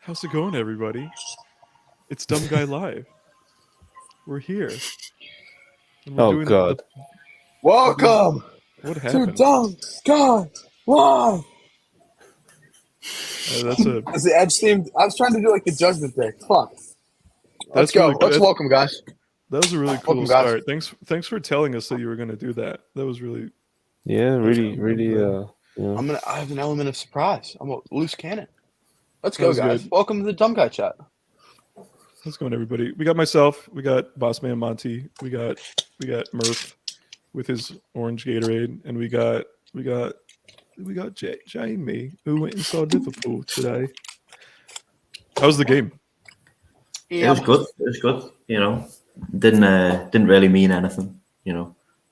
How's it going, everybody? It's Dumb Guy Live. We're here. And we're Oh doing God. Welcome what to happened? Dumb Guy Live. That's a That's the Edge theme. I was trying to do like the Judgment Day. Fuck. Let's that's go. really Let's welcome, guys. that was a really cool Welcome, guys. start. Thanks for telling us that you were gonna do that. That was really Yeah, really, I'm really. glad. I have an element of surprise. I'm a loose cannon. Let's That go, was guys. good. Welcome to the Dumb Guy Chat. How's it going, everybody? We got myself, we got Boss Man Monty, we got Murph with his orange Gatorade, and we got Jamie who went and saw Liverpool today. How was the game? It was good. It was good. Didn't really mean anything.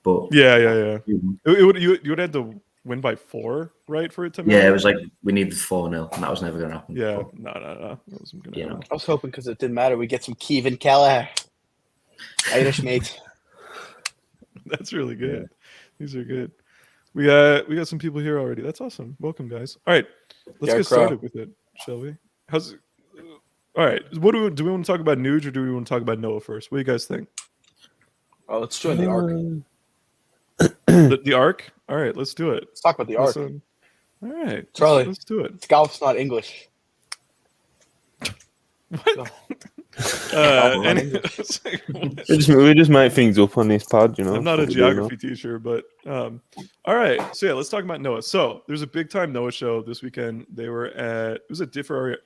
But Yeah. You would have to win by 4, right, for it to matter? yeah, it was like we needed 4-0, and that was never going to happen. Yeah, But, no. That wasn't gonna happen. I was hoping because it didn't matter. We get some Kevin Kelleher. Irish mate. That's really good. These are good. We got some people here already. That's awesome. Welcome, guys. All right, let's get started with it, shall we? How's it? All right. What do we want to talk about? Nuge, or do we want to talk about Noah first? What do you guys think? Oh, let's join the Arc. The Arc. All right, let's do it. Let's talk about the Arc. All right, Charlie. let's do it. Golf's not English. What? we just make things up on this pod, I'm not a geography teacher, but all right. So yeah, let's talk about Noah. So there's a big time Noah show this weekend. They were at Ariake,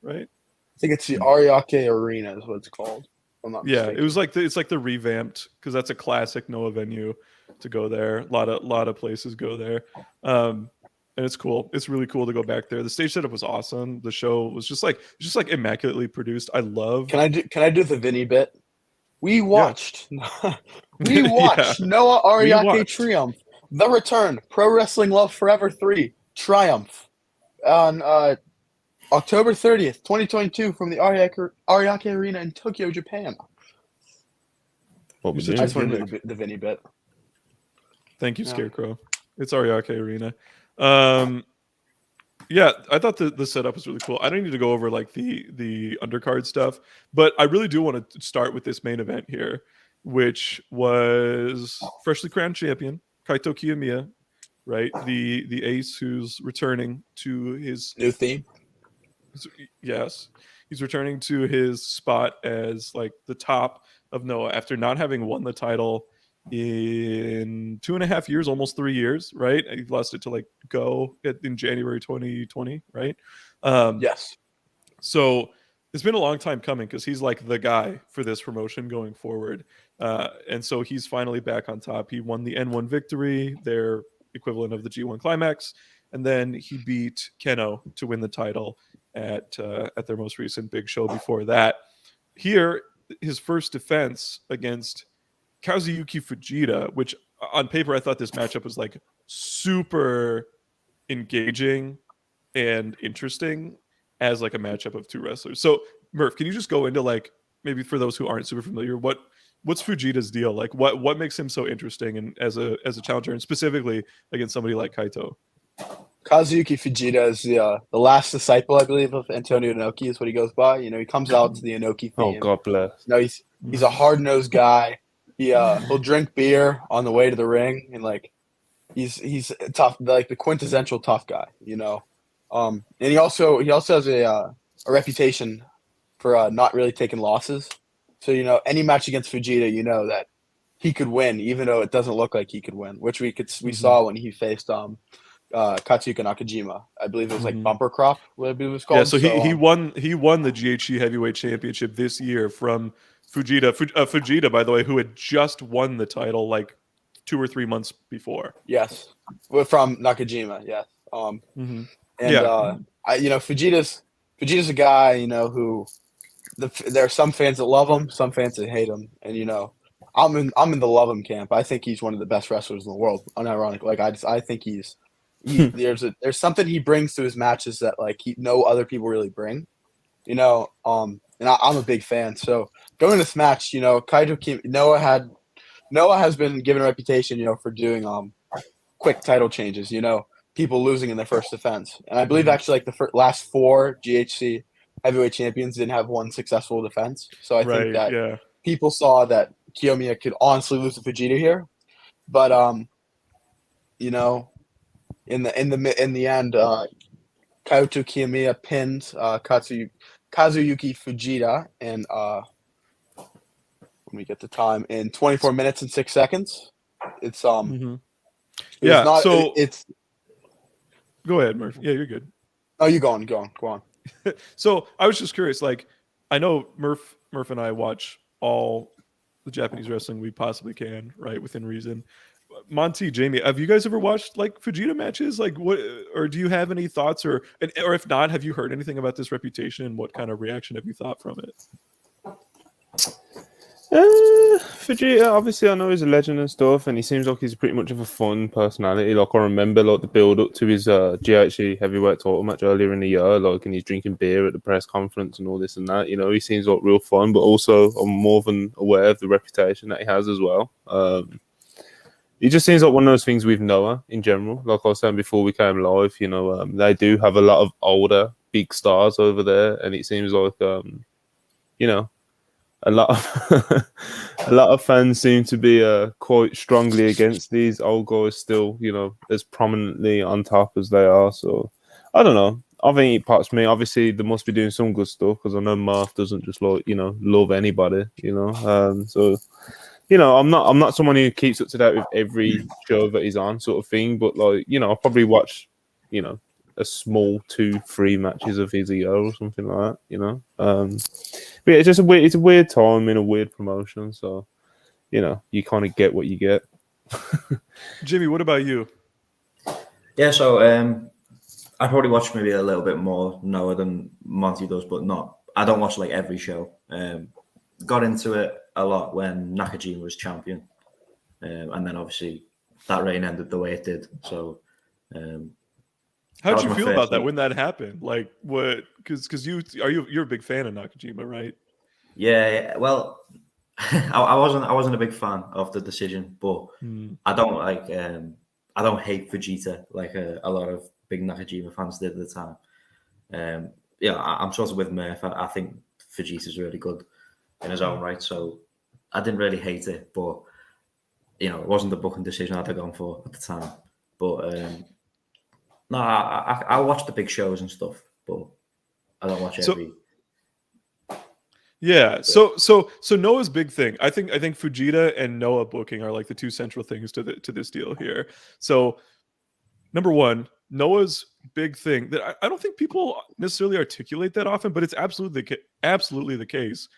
right? I think it's the Ariake Arena is what it's called. I'm not mistaken. It was like it's like the revamped, because that's a classic Noah venue to go there. A lot of places go there. And it's cool. It's really cool to go back there. The stage setup was awesome. The show was just like immaculately produced. I love. Can I do the Vinny bit? We watched. Yeah. Noah Ariake Triumph, The Return, Pro Wrestling Love Forever 3 Triumph on October 30th, 2022, from the Ariake Arena in Tokyo, Japan. I just want to do the Vinny bit. Thank you, Scarecrow. It's Ariake Arena. Yeah, I thought the setup was really cool. I don't need to go over like the undercard stuff, but I really do want to start with this main event here, which was freshly crowned champion Kaito Kiyomiya, right? The ace who's returning to his new theme. Yes, he's returning to his spot as like the top of Noah after not having won the title in 2.5 years, almost 3 years, right? He lost it to like Go in January 2020, right? Yes. So it's been a long time coming, because he's like the guy for this promotion going forward, and so he's finally back on top. He won the N1 victory, their equivalent of the G1 Climax, and then he beat Keno to win the title at their most recent big show before that. Here, his first defense against Kazuyuki Fujita, which on paper I thought this matchup was like super engaging and interesting as like a matchup of two wrestlers. So Murph, can you just go into like, maybe for those who aren't super familiar, what's Fujita's deal? Like what makes him so interesting and as a challenger, and specifically against somebody like Kaito? Kazuyuki Fujita is the last disciple, I believe, of Antonio Inoki is what he goes by. He comes out to the Inoki theme. Oh, God bless. He's a hard-nosed guy. He'll drink beer on the way to the ring, and like he's tough, like the quintessential tough guy, And he also has a reputation for not really taking losses. So any match against Fujita, that he could win, even though it doesn't look like he could win, which we saw when he faced Katsuya Nakajima. I believe it was like Bumper Crop, what I believe it was called. Yeah, so he won the GHC Heavyweight Championship this year from Fujita. Fujita, by the way, who had just won the title like 2 or 3 months before. Yes, from Nakajima. Yes. And Fujita's a guy, who there are some fans that love him, some fans that hate him, and I'm in the love him camp. I think he's one of the best wrestlers in the world. Unironically, like I think there's something he brings to his matches that like no other people really bring, and I'm a big fan. So going to this match, Noah has been given a reputation, for doing quick title changes. people losing in their first defense. And I believe actually like the last 4 GHC heavyweight champions didn't have one successful defense. So I think that people saw that Kiyomiya could honestly lose to Fujita here. But you know, in the end, Kyoto Kiyomiya pinned Kazuyuki Fujita, and let me get the time, in 24 minutes and 6 seconds. It's yeah. So it's. Go ahead, Murph. Yeah, you're good. Oh, you go on. So I was just curious. Like, I know Murph and I watch all the Japanese wrestling we possibly can, right, within reason. Monty, Jamie, have you guys ever watched like Fujita matches? Like, what, or do you have any thoughts, or if not, have you heard anything about this reputation, and what kind of reaction have you thought from it? Fujita, obviously, I know he's a legend and stuff, and he seems like he's pretty much of a fun personality. Like, I remember like the build up to his GHC heavyweight title match earlier in the year, like, and he's drinking beer at the press conference and all this and that. You know, he seems like real fun, but also I'm more than aware of the reputation that he has as well. He just seems like one of those things with Noah in general. Like I was saying before we came live, you know, they do have a lot of older big stars over there, and it seems like you know, a lot of fans seem to be quite strongly against these old guys still, you know, as prominently on top as they are. So I don't know. I think it parts me. Obviously, they must be doing some good stuff, because I know Marth doesn't just like, you know, love anybody, you know. So you know, I'm not someone who keeps up to date with every show that he's on, sort of thing. But like, you know, I'll probably watch, you know, a small 2-3 matches of his a year or something like that, you know. But yeah, it's just a weird time in a weird promotion. So, you know, you kind of get what you get. Jimmy, what about you? Yeah, so I probably watch maybe a little bit more Noah than Monty does, but not. I don't watch like every show. Got into it a lot when Nakajima was champion, and then obviously that reign ended the way it did. So, how did you feel about that when that happened? Like, what? Because you're a big fan of Nakajima, right? Yeah. Well, I wasn't a big fan of the decision, but I don't like I don't hate Vegeta like a lot of big Nakajima fans did at the time. Yeah, I'm sort of with Murph. I think Vegeta's really good in his own right, so I didn't really hate it, but you know, it wasn't the booking decision I'd have gone for at the time. But no, I watch the big shows and stuff, but I don't watch every. Yeah, so Noah's big thing. I think Fujita and Noah booking are like the two central things to this deal here. So, number one, Noah's big thing that I don't think people necessarily articulate that often, but it's absolutely the case.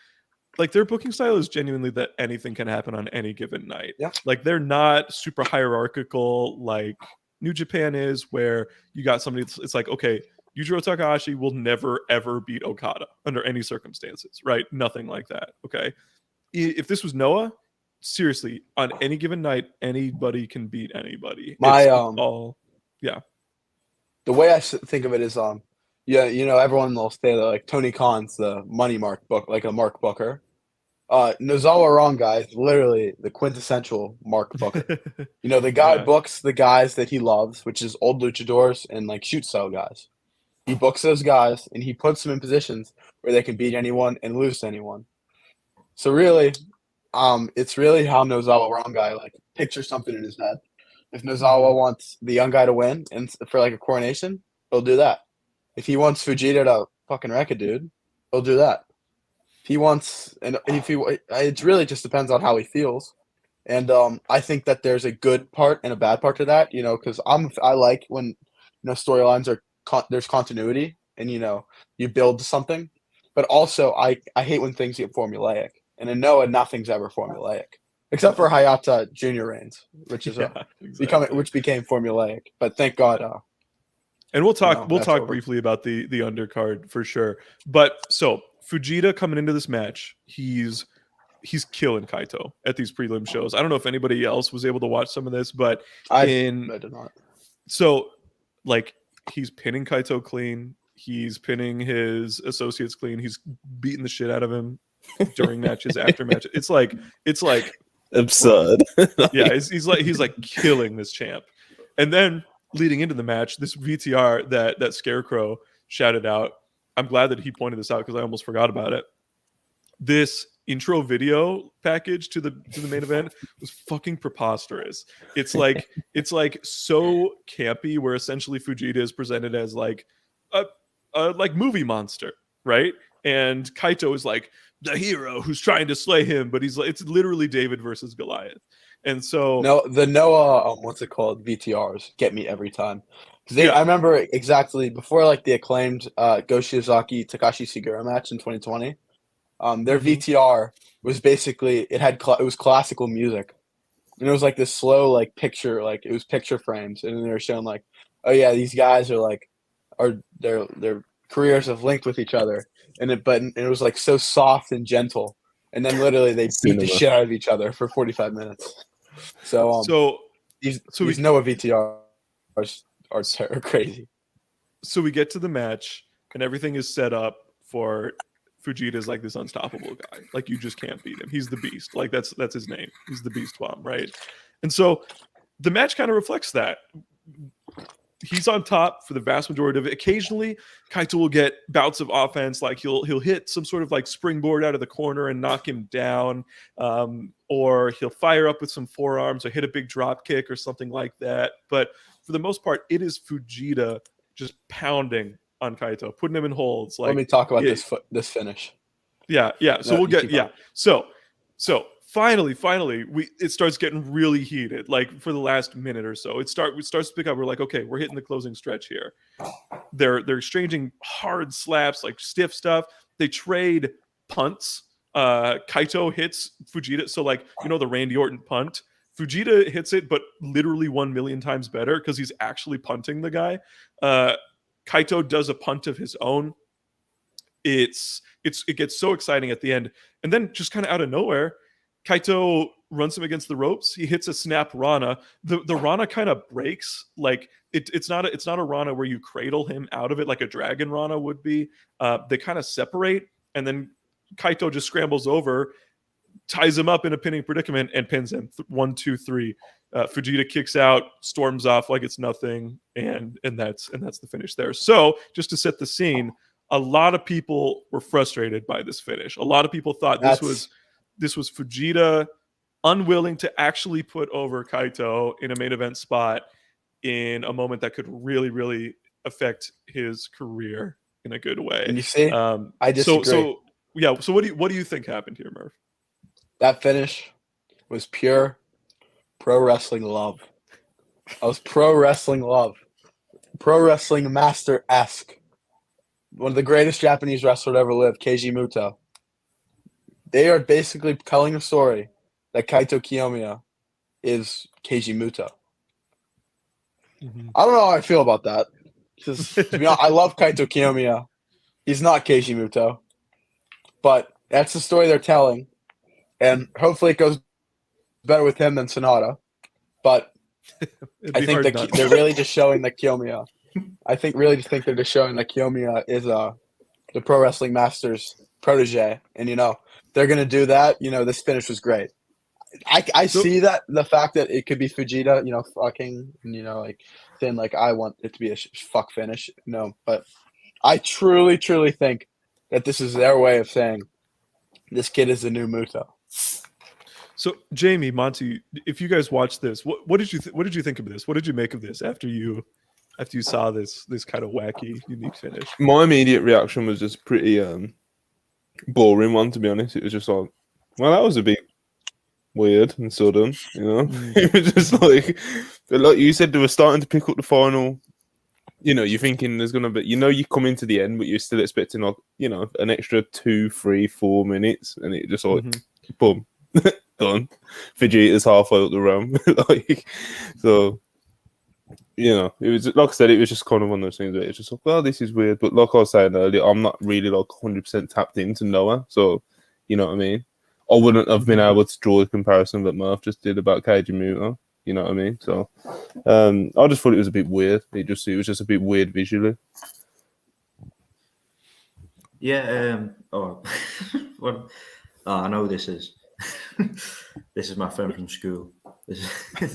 Like, their booking style is genuinely that anything can happen on any given night. Yeah. Like, they're not super hierarchical like New Japan is, where you got somebody. It's like, okay, Yujiro Takahashi will never ever beat Okada under any circumstances, right? Nothing like that. Okay, if this was Noah, seriously, on any given night, anybody can beat anybody. The way I think of it is yeah, you know, everyone will say that like Tony Khan's the money mark book, like a Mark Booker. Nozawa Rongai is literally the quintessential Mark Booker. You know, the guy books the guys that he loves, which is old luchadors and like shoot style guys. He books those guys and he puts them in positions where they can beat anyone and lose to anyone. So really, it's really how Nozawa Rongai like pictures something in his head. If Nozawa wants the young guy to win and for like a coronation, he'll do that. If he wants Fujita to fucking wreck a dude, he'll do that. If he wants, and it really just depends on how he feels. And I think that there's a good part and a bad part to that, you know, because I like when, you know, storylines are there's continuity and, you know, you build something, but also I hate when things get formulaic. And in Noah, nothing's ever formulaic except for Hayata Junior reigns, which is which became formulaic. But thank God. And we'll talk briefly about the undercard for sure. But so Fujita coming into this match, he's killing Kaito at these prelim shows. I don't know if anybody else was able to watch some of this, but I did not. So like, he's pinning Kaito clean, he's pinning his associates clean, he's beating the shit out of him during matches, after matches. It's like absurd. Yeah, he's like killing this champ. And then leading into the match, this VTR that Scarecrow shouted out, I'm glad that he pointed this out because I almost forgot about it. This intro video package to the main event was fucking preposterous. It's like so campy, where essentially Fujita is presented as like a like movie monster, right? And Kaito is like the hero who's trying to slay him, but it's literally David versus Goliath. And so the Noah what's it called, VTRs get me every time. I remember exactly before like the acclaimed Go Shiozaki Takashi Sugiura match in 2020. Their VTR was basically it was classical music, and it was like this slow like picture, like it was picture frames, and they were showing like, oh yeah, these guys are their careers have linked with each other, and it was like so soft and gentle, and then literally they beat the shit out of each other for 45 minutes. So these Noah VTRs are crazy. So we get to the match, and everything is set up for Fujita's like this unstoppable guy. Like you just can't beat him. He's the beast. Like that's his name. He's the Beast Bomb, right? And so the match kind of reflects that. He's on top for the vast majority of it. Occasionally, Kaito will get bouts of offense, like he'll hit some sort of like springboard out of the corner and knock him down, or he'll fire up with some forearms or hit a big drop kick or something like that. But for the most part, it is Fujita just pounding on Kaito, putting him in holds. Like, let me talk about this finish. Yeah. So we'll get So finally, it starts getting really heated. Like for the last minute or so, it starts to pick up. We're like, okay, we're hitting the closing stretch here. They're exchanging hard slaps, like stiff stuff. They trade punts. Kaito hits Fujita. So like the Randy Orton punt. Fujita hits it, but literally 1 million times better because he's actually punting the guy. Kaito does a punt of his own. It gets so exciting at the end, and then just kind of out of nowhere, Kaito runs him against the ropes. He hits a snap Rana. The Rana kind of breaks. Like it's not a Rana where you cradle him out of it like a Dragon Rana would be. They kind of separate, and then Kaito just scrambles over, ties him up in a pinning predicament, and pins him. 1, 2, 3. Fujita kicks out, storms off like it's nothing, and that's the finish there. So just to set the scene, a lot of people were frustrated by this finish. A lot of people thought this was Fujita unwilling to actually put over Kaito in a main event spot in a moment that could really, really affect his career in a good way. And you see, I disagree. So what do you think happened here, Murph? That finish was pure pro wrestling love. I was pro wrestling love. Pro wrestling master-esque. One of the greatest Japanese wrestlers to ever live, Keiji Muto. They are basically telling a story that Kaito Kiyomiya is Keiji Muto. I don't know how I feel about that. Because to be honest, I love Kaito Kiyomiya. He's not Keiji Muto. But that's the story they're telling. And hopefully it goes better with him than Sonata. But I think they're really just showing that Kiyomiya. I really think they're just showing that Kiyomiya is the Pro Wrestling Masters protege. And, they're going to do that. This finish was great. I see that, the fact that it could be Fujita, fucking, like saying like, I want it to be a fuck finish. No, but I truly, truly think that this is their way of saying this kid is the new Muto. So Jamie, Monty, if you guys watched this, what did you think of this? What did you make of this after you saw this kind of wacky, unique finish? My immediate reaction was just pretty boring one, to be honest. It was just like, well, that was a bit weird and sudden, It was just like you said, they were starting to pick up the final. You're thinking there's gonna be, you come into the end, but you're still expecting like, an extra 2, 3, 4 minutes, and it just like, boom, done. Vegeta's halfway up the room, so. It was, like I said, it was just kind of one of those things where it's just like, well, this is weird. But like I was saying earlier, I'm not really like 100% tapped into Noah. So, you know what I mean? I wouldn't have been able to draw the comparison that Murph just did about Keiji Muto. You know what I mean? So, I just thought it was a bit weird. It was just a bit weird visually. Yeah. Well, I know this is. This is my friend from school.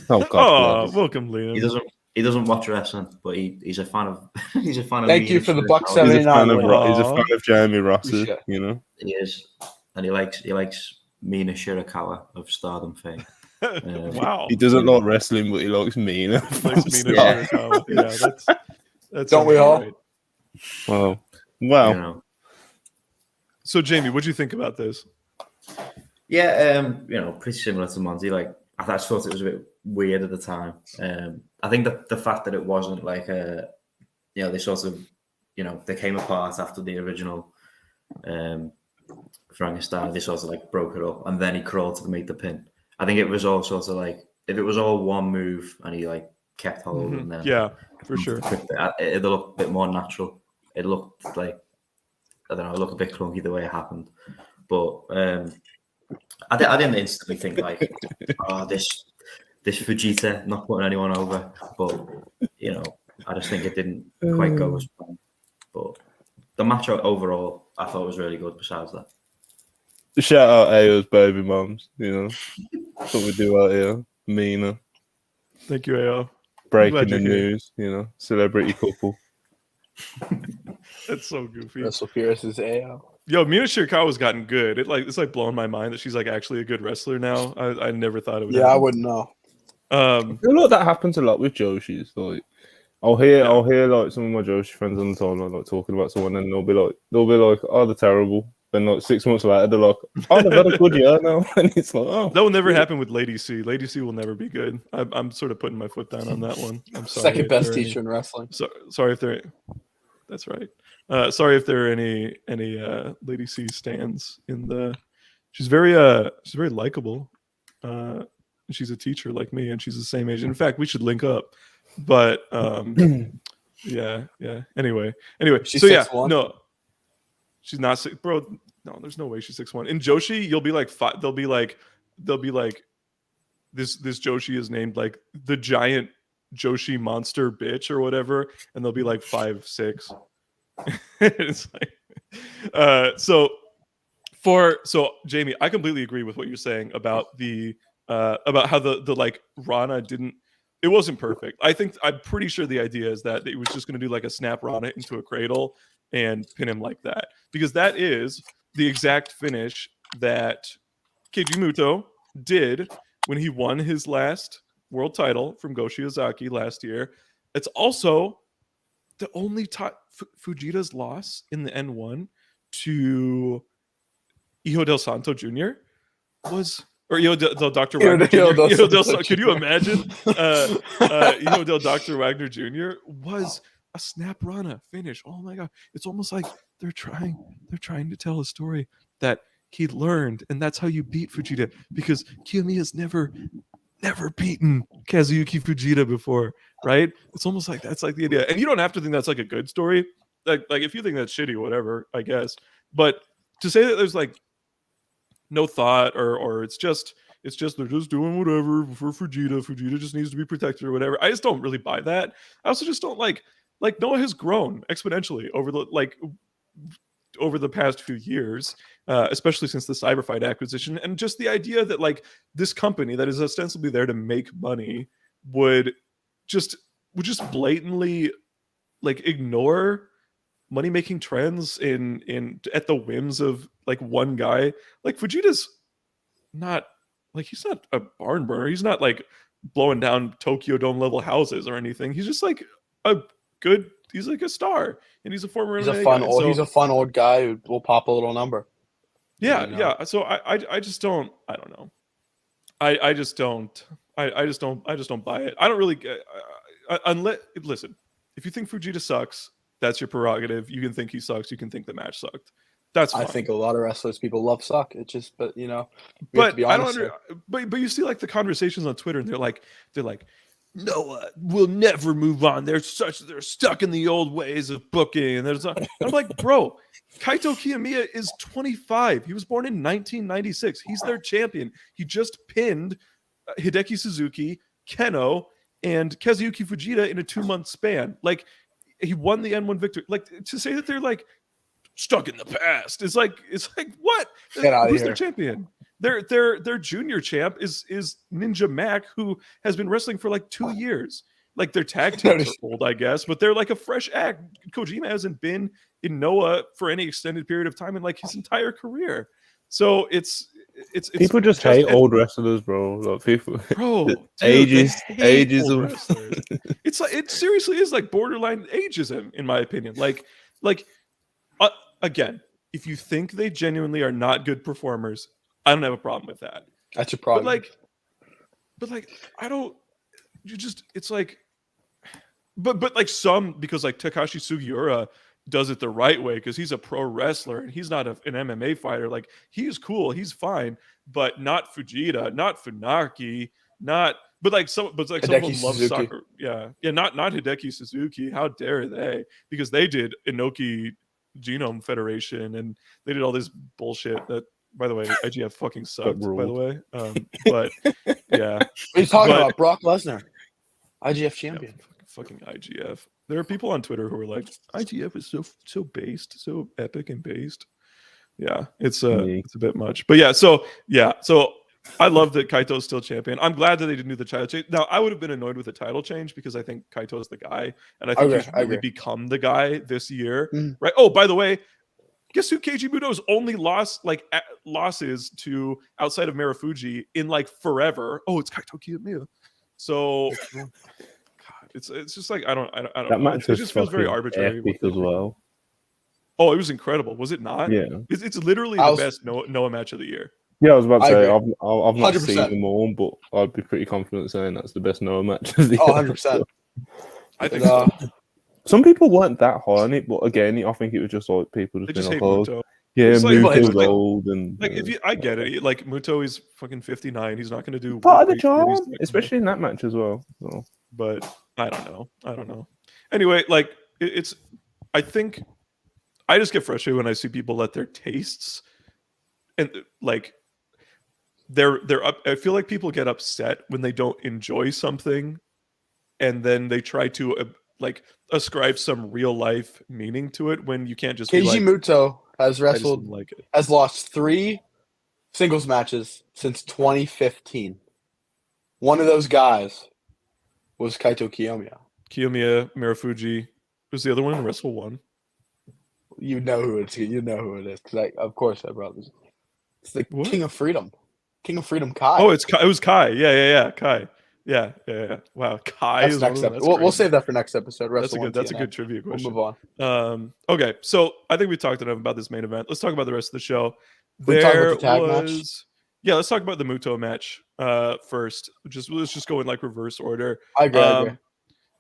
Oh God! Welcome, Liam. he doesn't watch wrestling, but he's a fan of he's a fan of. Thank you for the buck He's a 79. fan of Will. he's a fan of Jamie Ross's, Appreciate it. you know. He is, and he likes Mina Shirakawa of Stardom fame. Wow. He doesn't like wrestling, but he likes Mina. He likes Mina Shirakawa. Yeah, that's Don't we all? right. Wow. You Wow. know. So Jamie, what do you think about this? Yeah, pretty similar to Monty. Like, I just thought it was a bit weird at the time. I think that the fact that it wasn't like they sort of, they came apart after the original Frankenstein. They sort of like broke it up, and then he crawled to make the pin. I think it was all sort of like, if it was all one move and he like kept hold, and then Yeah, for sure. It'll look a bit more natural. It looked like, I don't know, it looked a bit clunky the way it happened, but I didn't instantly think like, oh, this Fujita not putting anyone over, but I just think it didn't quite go as planned. But the match overall, I thought was really good. Besides that, Shout out Ayo's baby moms, That's what we do out here. Mina. Thank you, AO. Breaking glad the you're here. news, celebrity couple. That's so goofy. Russell Pierce is AO. Yo, Mina Shirakawa's gotten good. It's like blowing my mind that she's like actually a good wrestler now. I never thought it would. Yeah, I happen. wouldn't know. I feel like that happens a lot with Joshi's. Like, I'll hear like some of my Joshi friends on the timeline like talking about someone, and they'll be like, oh, they're terrible. Then like 6 months later, they're like, oh, they've had a good year now, and it's like, oh, That will never happen with Lady C. Lady C will never be good. I'm sort of putting my foot down on that one. I'm sorry. Second if best there are any- teacher in wrestling. Sorry if there. That's right. Sorry if there are any Lady C stands in the. She's very likable. She's a teacher like me, and she's the same age. In fact, we should link up. But yeah. Anyway. She's So yeah, 6'1"? no, she's not six, bro. No, there's no way she's 6'1". In Joshi, you'll be like five. They'll be like this Joshi is named like the giant Joshi monster bitch or whatever, and they'll be like 5'6". It's like so Jamie, I completely agree with what you're saying about the about how the like Rana it wasn't perfect. I'm pretty sure the idea is that it was just going to do like a snap Rana into a cradle and pin him like that, because that is the exact finish that Keiji Muto did when he won his last world title from Go Shiozaki last year. It's also the only time Fujita's loss in the N1 to Hijo del Santo Jr. was, or Hijo del Dr. Wagner Jr. Hijo del Santo, could you imagine? Hijo del Dr. Wagner Jr. was a snap Rana finish. Oh my god! It's almost like they're trying to tell a story that he learned, and that's how you beat Fujita, because Kiyomiya's never beaten Kazuyuki Fujita before, right? It's almost like that's like the idea. And you don't have to think that's like a good story. Like if you think that's shitty, whatever, I guess. But to say that there's like no thought or it's just they're just doing whatever for Fujita. Fujita just needs to be protected or whatever. I just don't really buy that. I also just don't like Noah has grown exponentially over the past few years, especially since the Cyberfight acquisition, and just the idea that like this company that is ostensibly there to make money would just blatantly like ignore money making trends in at the whims of like one guy. Like Fujita's not like, he's not a barn burner. He's not like blowing down Tokyo Dome level houses or anything. He's just like he's like a star, and he's a former He's MMA a fun guy, old. so- He's a fun old guy who will pop a little number. Yeah, you know? yeah. So I just don't. I don't know. I just don't. I just don't buy it. I don't really. Unless listen, if you think Fujita sucks, that's your prerogative. You can think he sucks. You can think the match sucked. That's fine. I think a lot of wrestlers people love suck. It's just, but we have to be But I don't. honest here. But you see like the conversations on Twitter, and they're like, Noah will never move on. They're stuck in the old ways of booking, and I'm like, bro, Kaito Kiyomiya is 25. He was born in 1996. He's their champion. He just pinned Hideki Suzuki, Keno, and Kazuyuki Fujita in a 2-month span. Like, he won the N1 victory. Like, to say that they're like stuck in the past is like what? Get out of Who's here. their champion? Their junior champ is Ninja Mac, who has been wrestling for like 2 years. Like their tag teams are old, I guess, but they're like a fresh act. Kojima hasn't been in Noah for any extended period of time in like his entire career. So it's people just hate old wrestlers, bro. Like people, bro, ages old of wrestlers. It's like it seriously is like borderline ageism, in my opinion. Like again, if you think they genuinely are not good performers, I don't have a problem with that. That's your problem. But I don't. You just it's like, but like some because like Takashi Sugiura does it the right way because he's a pro wrestler and he's not an MMA fighter. Like he's cool, he's fine, but not Fujita, not Funaki, not. But some of them love soccer. Yeah, not Hideki Suzuki. How dare they? Because they did Inoki Genome Federation and they did all this bullshit that. By the way, IGF fucking sucked. By the way, but yeah. What are you talking about? Brock Lesnar, IGF champion. Yeah, fucking IGF. There are people on Twitter who are like, IGF is so based, so epic and based. Yeah, it's a bit much. But so I love that Kaito's still champion. I'm glad that they didn't do the title change. Now I would have been annoyed with the title change because I think Kaito's the guy, and I think he's really become the guy this year. Right? Oh, by the way. Guess who Keiji Muto's only losses to outside of Marufuji in like forever? Oh, it's Kaito Kiyomiya. So, God, it's just like I don't that know. It just feels very arbitrary as well. Oh, it was incredible, was it not? Yeah, it's literally the best Noah match of the year. Yeah, I was about to say I've not 100%. Seen them all, but I'd be pretty confident saying that's the best Noah match of the year. 100%. I think so. Some people weren't that high on it, but again, I think it was just like people just being like, Muto. Yeah, Muto's like, old and like if I get it. Like Muto is fucking 59. He's not going to do part of the charm, especially in that match as well. So. But I don't know. Anyway, like it's. I think I just get frustrated when I see people let their tastes and like they're up. I feel like people get upset when they don't enjoy something, and then they try to like ascribe some real life meaning to it when you can't just be like, Muto has has lost 3 singles matches since 2015. One of those guys was Kaito Kiyomiya. Marufuji. Who's the other one? Wrestle 1. You know who it is. You know who it is. Because of course I brought this. It's the what? King of Freedom. King of Freedom Kai. Oh, it was Kai. Yeah. Kai. Yeah. Wow, Kai. That's next episode. We'll save that for next episode. That's a good trivia question. We'll move on. Okay, so I think we talked enough about this main event. Let's talk about the rest of the show. We talk about the tag match. Yeah, let's talk about the Muto match first. Let's just go in like reverse order. I agree.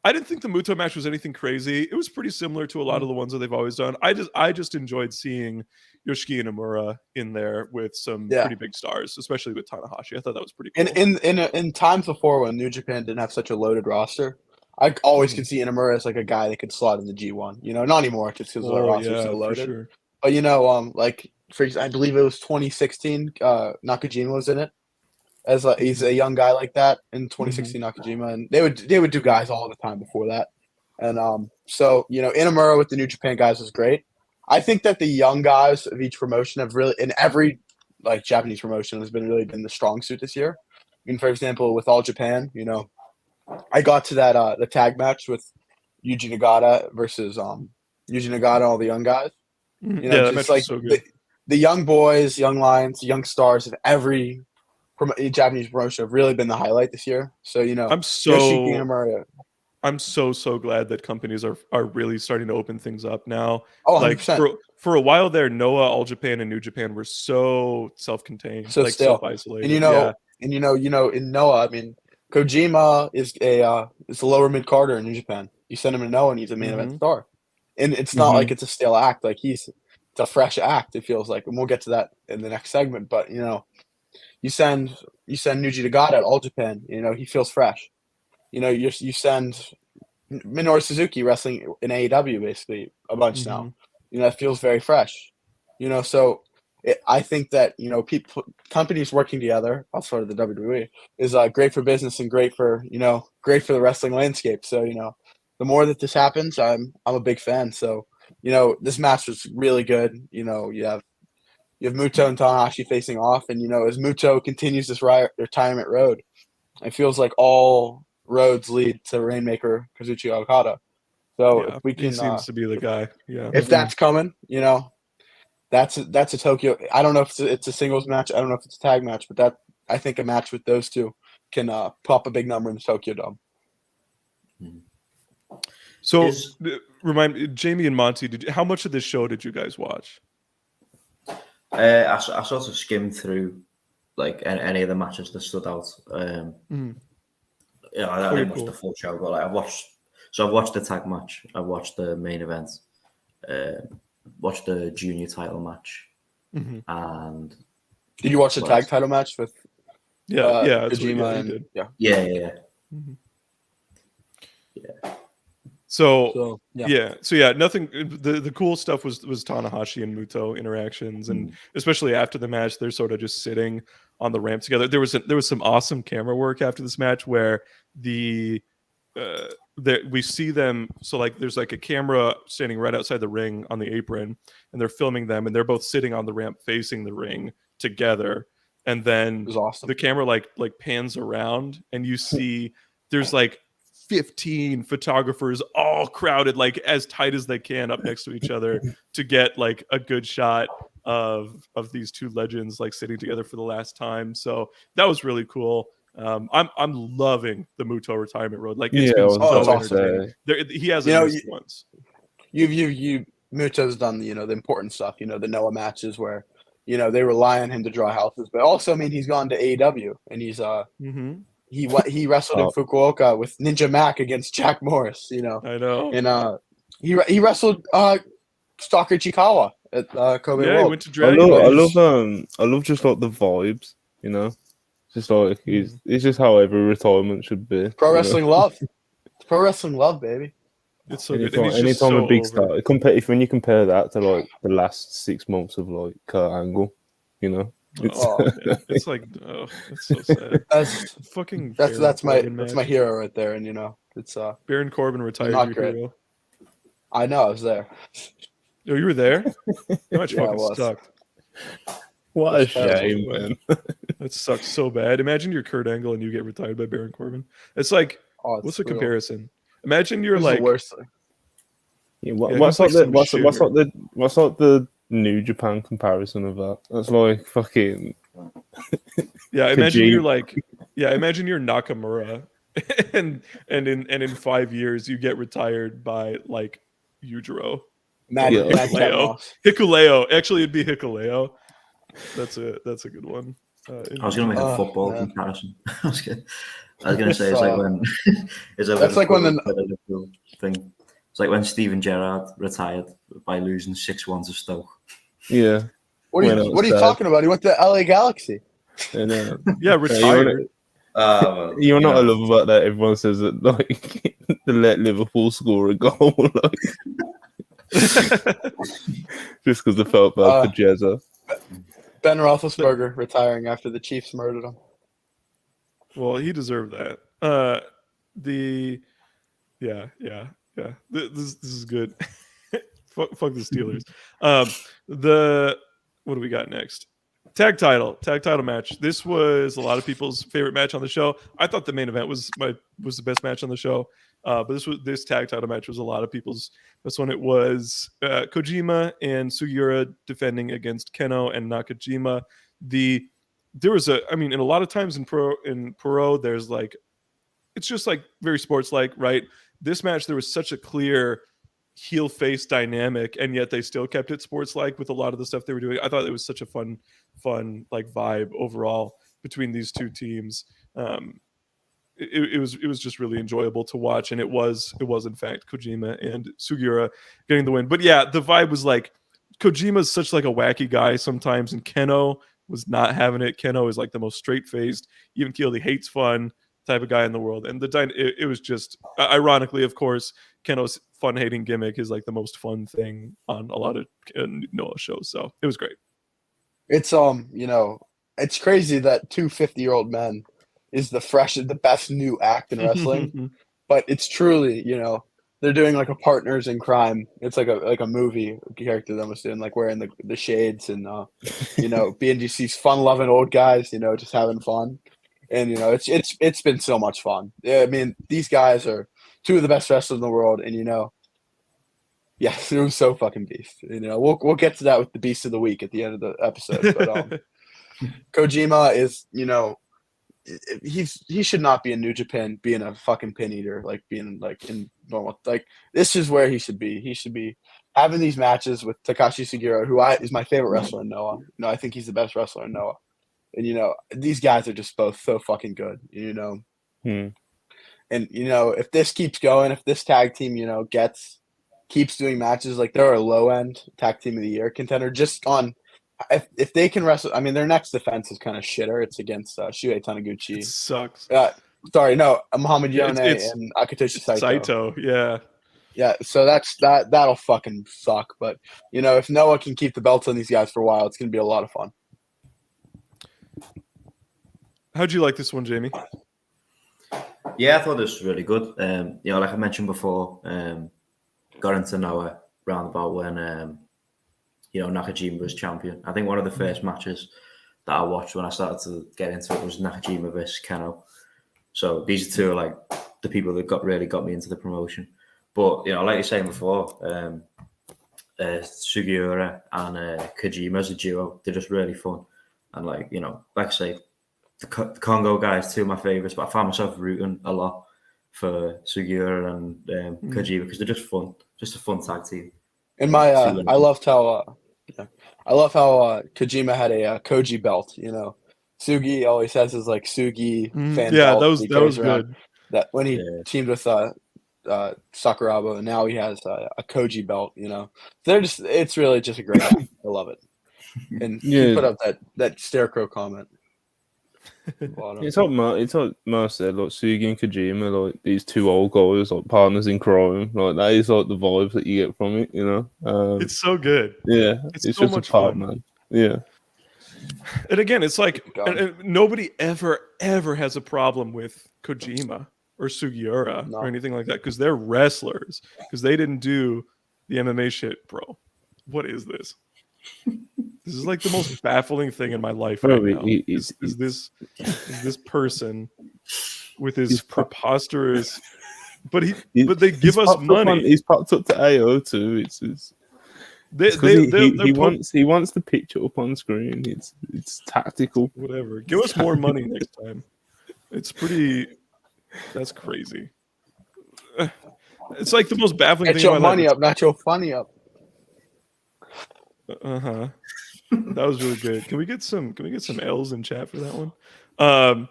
I didn't think the Muto match was anything crazy. It was pretty similar to a lot of the ones that they've always done. I just enjoyed seeing Yoshiki Inamura in there with some pretty big stars, especially with Tanahashi. I thought that was pretty cool. In times before when New Japan didn't have such a loaded roster, I always could see Inamura as like a guy that could slot in the G1. You know, not anymore just because our roster is so loaded. Sure. But you know, I believe it was 2016. Nakajima was in it. As he's a young guy like that in 2016 Nakajima, and they would do guys all the time before that, and so you know Inamura with the New Japan guys was great. I think that the young guys of each promotion have really, in every like Japanese promotion, has really been the strong suit this year. I mean, for example, with All Japan, you know, I got to that the tag match with Yuji Nagata versus Yuji Nagata, all the young guys. You know, that match was so good. The young boys, young lions, young stars of every Japanese promotion have really been the highlight this year. So you know, I'm so glad that companies are really starting to open things up now. Oh, 100%. Like for a while there, Noah, All Japan, and New Japan were so self-contained, so like self-isolated. And you know, in Noah, I mean, Kojima is a lower mid carder in New Japan. You send him to Noah, and he's a main event star. And it's not like it's a stale act. Like it's a fresh act. It feels like, and we'll get to that in the next segment. But you know. You send Yuji Nagata at All Japan, you know, he feels fresh. You know, you send Minoru Suzuki wrestling in AEW basically a bunch now. You know, it feels very fresh. You know, so I think that, you know, companies working together outside of the WWE is great for business and great for the wrestling landscape. So, you know, the more that this happens, I'm a big fan. So, you know, this match was really good. You know, you have Muto and Tanahashi facing off, and you know, as Muto continues this retirement road, it feels like all roads lead to Rainmaker Kazuchi Okada. So Yeah, if we he can, seems to be the guy. Yeah. if that's coming, that's a Tokyo. I don't know if it's a singles match. I don't know if it's a tag match, but I think a match with those two can pop a big number in the Tokyo Dome. So remind me, Jamie and Monty, how much of this show did you guys watch? I sort of skimmed through like any of the matches that stood out. Yeah, I didn't watch the full show, but like I've watched the tag match, I've watched the main event, watched the junior title match, and did you watch the tag title match with? Yeah, Kojima did. Yeah. So nothing. The cool stuff was Tanahashi and Muto interactions, and especially after the match, they're sort of just sitting on the ramp together. There was some awesome camera work after this match where we see them. So like, there's like a camera standing right outside the ring on the apron, and they're filming them, and they're both sitting on the ramp facing the ring together. And then the camera like pans around, and you see there's like 15 photographers all crowded like as tight as they can up next to each other to get like a good shot of these two legends like sitting together for the last time. So that was really cool. I'm loving the Muto retirement road. Like it's been so entertaining. He hasn't missed once. Muto's done the important stuff. The Noah matches where they rely on him to draw houses, but also he's gone to AEW and he's he wrestled in Fukuoka with Ninja Mac against Jack Morris. I know. And he wrestled Stalker Chikawa at Kobe World. He went to Dragon. I love just like the vibes. Just like it's just how every retirement should be. Pro wrestling love. It's pro wrestling love, baby. It's so anytime, good. Anytime a big star, when you compare that to like the last 6 months of like Kurt Angle, it's like it's so sad. That's my hero right there, and it's Baron Corbin retired not your great. hero. I know, I was there. Oh, you were there? How much fucking sucked. What a shame, man. That sucks so bad. Imagine you're Kurt Angle and you get retired by Baron Corbin. It's like, what's the comparison? Imagine you're like the worst thing. Yeah, what's like the New Japan comparison of that? That's like fucking. Imagine you're imagine you're Nakamura, and in 5 years you get retired by like Yujiro. Hikuleo. Actually, it'd be Hikuleo. That's a good one. I was gonna make a football comparison. I was gonna say it's like when that's like when the thing. It's like when Steven Gerrard retired by losing 6-1 to Stoke. Yeah. What are you talking about? He went to LA Galaxy. Retired. You're not a love about that. Everyone says that like to let Liverpool score a goal, just because they felt bad for Jezza. Ben Roethlisberger retiring after the Chiefs murdered him. Well, he deserved that. This is good. fuck the Steelers. What do we got next? Tag title match. This was a lot of people's favorite match on the show. I thought the main event was the best match on the show. But this tag title match was a lot of people's best one. It was Kojima and Sugiura defending against Keno and Nakajima. In a lot of times in pro, there's like, it's just like very sports like, right? This match, there was such a clear heel face dynamic, and yet they still kept it sports like with a lot of the stuff they were doing. I thought it was such a fun like vibe overall between these two teams. It was just really enjoyable to watch, and it was in fact Kojima and Sugiura getting the win. But yeah, the vibe was like Kojima's such like a wacky guy sometimes, and Keno was not having it. Keno is like the most straight-faced, even keeled, he hates fun type of guy in the world. And it was just, ironically, of course, Keno's fun-hating gimmick is like the most fun thing on a lot of Noah shows. So it was great. It's it's crazy that two 50-year-old men is the best new act in wrestling. But it's truly, they're doing like a partners in crime. It's like a movie character that was doing, like wearing the shades and BNGC's fun-loving old guys, just having fun. And it's been so much fun. Yeah, I mean, these guys are two of the best wrestlers in the world, and yeah, it was so fucking beast. We'll get to that with the beast of the week at the end of the episode. But Kojima is, he should not be in New Japan being a fucking pin eater, like being like in normal. Like this is where he should be. He should be having these matches with Takashi Sugiura, who is my favorite wrestler in Noah. I think he's the best wrestler in Noah. And these guys are just both so fucking good. And if this keeps going, if this tag team, keeps doing matches, like they're a low end tag team of the year contender just on. If they can wrestle, I mean, their next defense is kind of shitter. It's against Shuhei Taniguchi. It sucks. Sorry, no, Muhammad Yone and Akitoshi Saito. Yeah. Yeah, so that'll fucking suck. But if Noah can keep the belts on these guys for a while, it's gonna be a lot of fun. How'd you like this one, Jamie? Yeah, I thought this was really good. Like I mentioned before, got into Noah roundabout when Nakajima was champion. I think one of the first matches that I watched when I started to get into it was Nakajima versus Keno. So these two are like the people that really got me into the promotion. But like you're saying before, Sugiura and Kojima as a duo, they're just really fun. And like I say, the Congo guys, two of my favorites. But I found myself rooting a lot for Sugiura and Kojima because they're just fun, just a fun tag team. And I loved how Kojima had a Koji belt. Sugi always has his like Sugi fan belt. That was good. That when he teamed with Sakuraba, and now he has a Koji belt. It's really just a great act. I love it. And he put up that scarecrow comment. It's like Mer said, like Sugi and Kojima, like these two old guys, like partners in crime. Like that is like the vibes that you get from it, It's so good. Yeah, it's so just much a part, fun, man. Yeah. And again, it's like and nobody ever has a problem with Kojima or Sugiura or anything like that because they're wrestlers. Because they didn't do the MMA shit, bro. What is this? This is like the most baffling thing in my life right now. Is this person with his preposterous? But they give us money. He's popped up to AO too. He wants the picture up on screen. It's tactical. Whatever. Give us more money next time. It's pretty. That's crazy. It's like the most baffling thing. Get your money up, not your funny up. That was really good. Can we get some L's in chat for that one?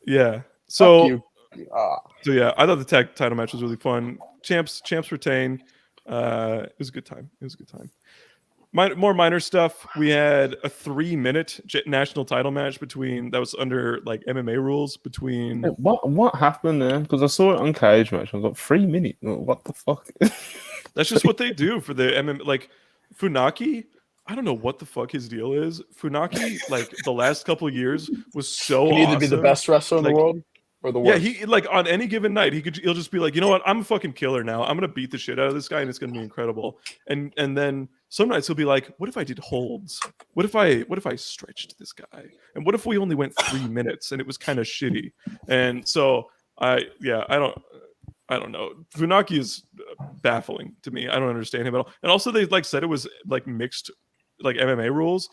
Yeah. So yeah, I thought the tag title match was really fun. Champs retain. It was a good time. More minor stuff. We had a 3-minute national title match that was under like MMA rules between. What happened there? Because I saw it on Cage Match. I was like, 3 minutes. What the fuck? That's just what they do for the MMA. Like Funaki, I don't know what the fuck his deal is. Funaki, like the last couple of years, was so Can either be the best wrestler in the world or the worst. Yeah, he like on any given night he'll just be like, you know what, I'm a fucking killer now. I'm gonna beat the shit out of this guy and it's gonna be incredible. And then some nights he'll be like, what if I did holds? What if I stretched this guy? And what if we only went 3 minutes and it was kind of shitty? And so I don't know. Funaki is baffling to me. I don't understand him at all. And also they like said it was like mixed like MMA rules.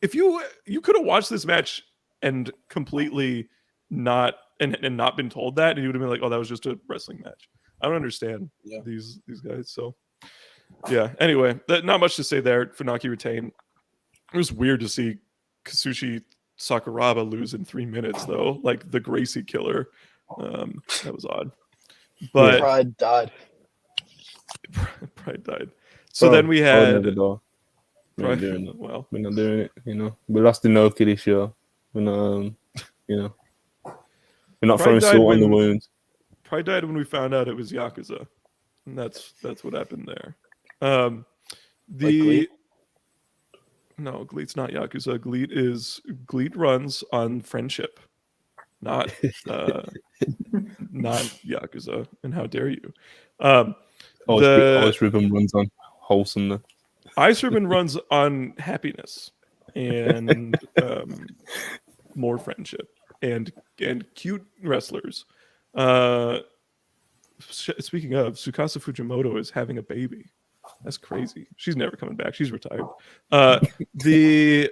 If you could have watched this match and completely not been told that, and you would have been like, oh, that was just a wrestling match. I don't understand these guys. So yeah. Anyway, not much to say there. Funaki retained. It was weird to see Kazushi Sakuraba lose in 3 minutes though, like the Gracie killer. That was odd. But Pride died. So then we had. We're not doing it. Well, we're not doing it. We lost the Noki this year. We're not. We're not throwing salt on the wounds. Pride died when we found out it was Yakuza, and that's what happened there. No, Gleet's not Yakuza. Gleet runs on friendship, not Yakuza. And how dare you? Ice Ribbon runs on wholesomeness. Ice Ribbon runs on happiness and more friendship. and cute wrestlers. Speaking of, Tsukasa Fujimoto is having a baby. That's crazy. She's never coming back. She's retired. The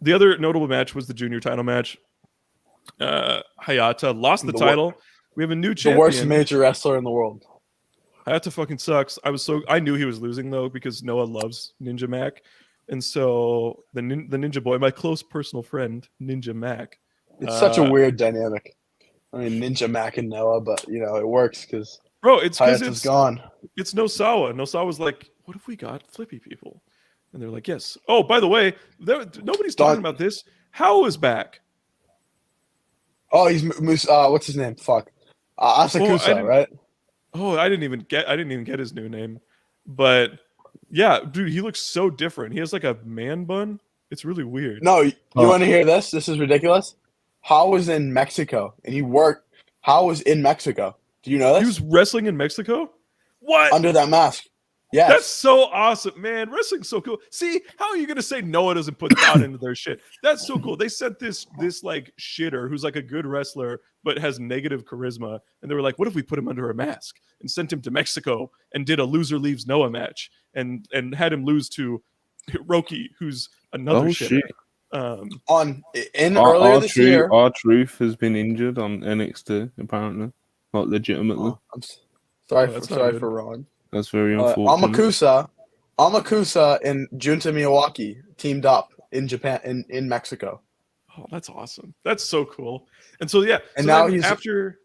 other notable match was the junior title match. Hayata lost the title. We have a new champion. The worst major wrestler in the world. Hayata fucking sucks. I knew he was losing though because Noah loves Ninja Mac, and so the Ninja Boy, my close personal friend, Ninja Mac. It's such a weird dynamic. I mean, Ninja Mac and Noah, but it works because it's Hayata's gone. It's Nosawa. Nosawa's like, what if we got flippy people? And they're like, yes. Oh, by the way, nobody's talking about this. Hao is back. Oh, he's what's his name? Fuck, Asakusa, right? Oh, I didn't even get his new name, but yeah, dude, he looks so different. He has like a man bun. It's really weird. No, you want to hear this? This is ridiculous. Hao was in Mexico, and Hao was in Mexico. Do you know this? He was wrestling in Mexico. What? Under that mask. Yes. That's so awesome, man. Wrestling's so cool. See, how are you gonna say Noah doesn't put thought into their shit? That's so cool. They sent this like shitter who's like a good wrestler but has negative charisma, and they were like, what if we put him under a mask and sent him to Mexico and did a loser leaves Noah match and had him lose to Hiroki, who's another shitter. Earlier this year, R-Truth has been injured on NXT apparently, like legitimately. I'm sorry for Ron. That's very unfortunate. Amakusa and Junta Miyawaki teamed up in Japan in Mexico. Oh, that's awesome. That's so cool. And so yeah, and so now he's after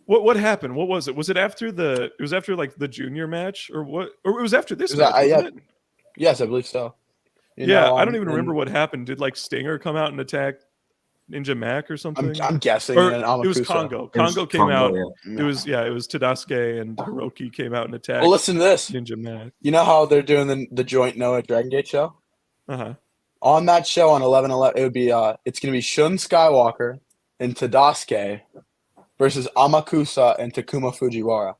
what happened? What was it? Was it after like the junior match or what? Or it was after this match, wasn't it? Yes, I believe so. I don't even remember what happened. Did like Stinger come out and attack Ninja Mac or something? I'm guessing. Or it was Kongo. Kongo came out. Yeah. It was Tadasuke and Hiroki came out and attacked. Well, listen to this. Ninja Mac. You know how they're doing the joint Noah Dragon Gate show? Uh-huh. On that show on 11/11, it would be it's gonna be Shun Skywalker and Tadasuke versus Amakusa and Takuma Fujiwara.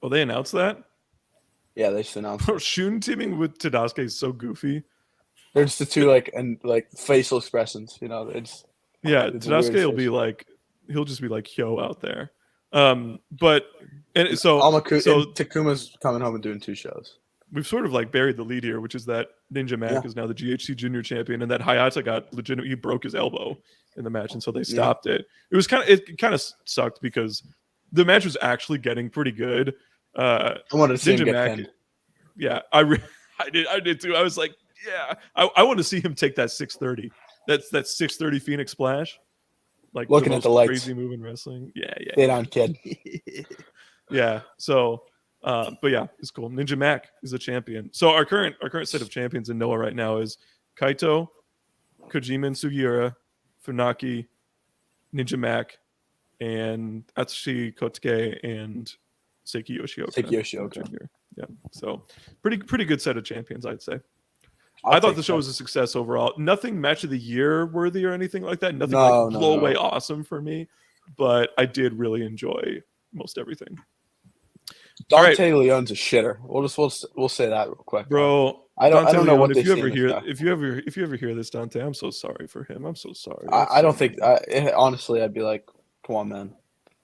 Oh, they announced that? Yeah, they just announced. Bro, Shun teaming with Tadasuke is so goofy. They're just the two like facial expressions, It's Tadasuke will be like, he'll just be like Hyo out there. And Takuma's coming home and doing 2 shows. We've sort of like buried the lead here, which is that Ninja Mac is now the GHC Junior Champion, and that Hayata got legitimate. He broke his elbow in the match, and so they stopped it. It kind of sucked because the match was actually getting pretty good. I wanted to see him get Mac, pinned. Yeah, I did too. I was like, yeah, I want to see him take that 630. That's that 630 Phoenix Splash. Like looking at the lights, crazy move in wrestling. Yeah. Stay down, kid. Yeah. So, but yeah, it's cool. Ninja Mac is a champion. So our current set of champions in Noah right now is Kaito, Kojima and Sugiura, Funaki, Ninja Mac, and Atsushi Kosuke and Seiki Yoshioka. Yeah. So pretty good set of champions, I'd say. I thought the show was a success overall. Nothing match of the year worthy or anything like that. Nothing blow away awesome for me, but I did really enjoy most everything. Dante Leon's a shitter. We'll say that real quick, bro. I don't know what if you ever hear this, Dante, I'm so sorry for him. I'm so sorry. I don't think. Honestly, I'd be like, come on, man.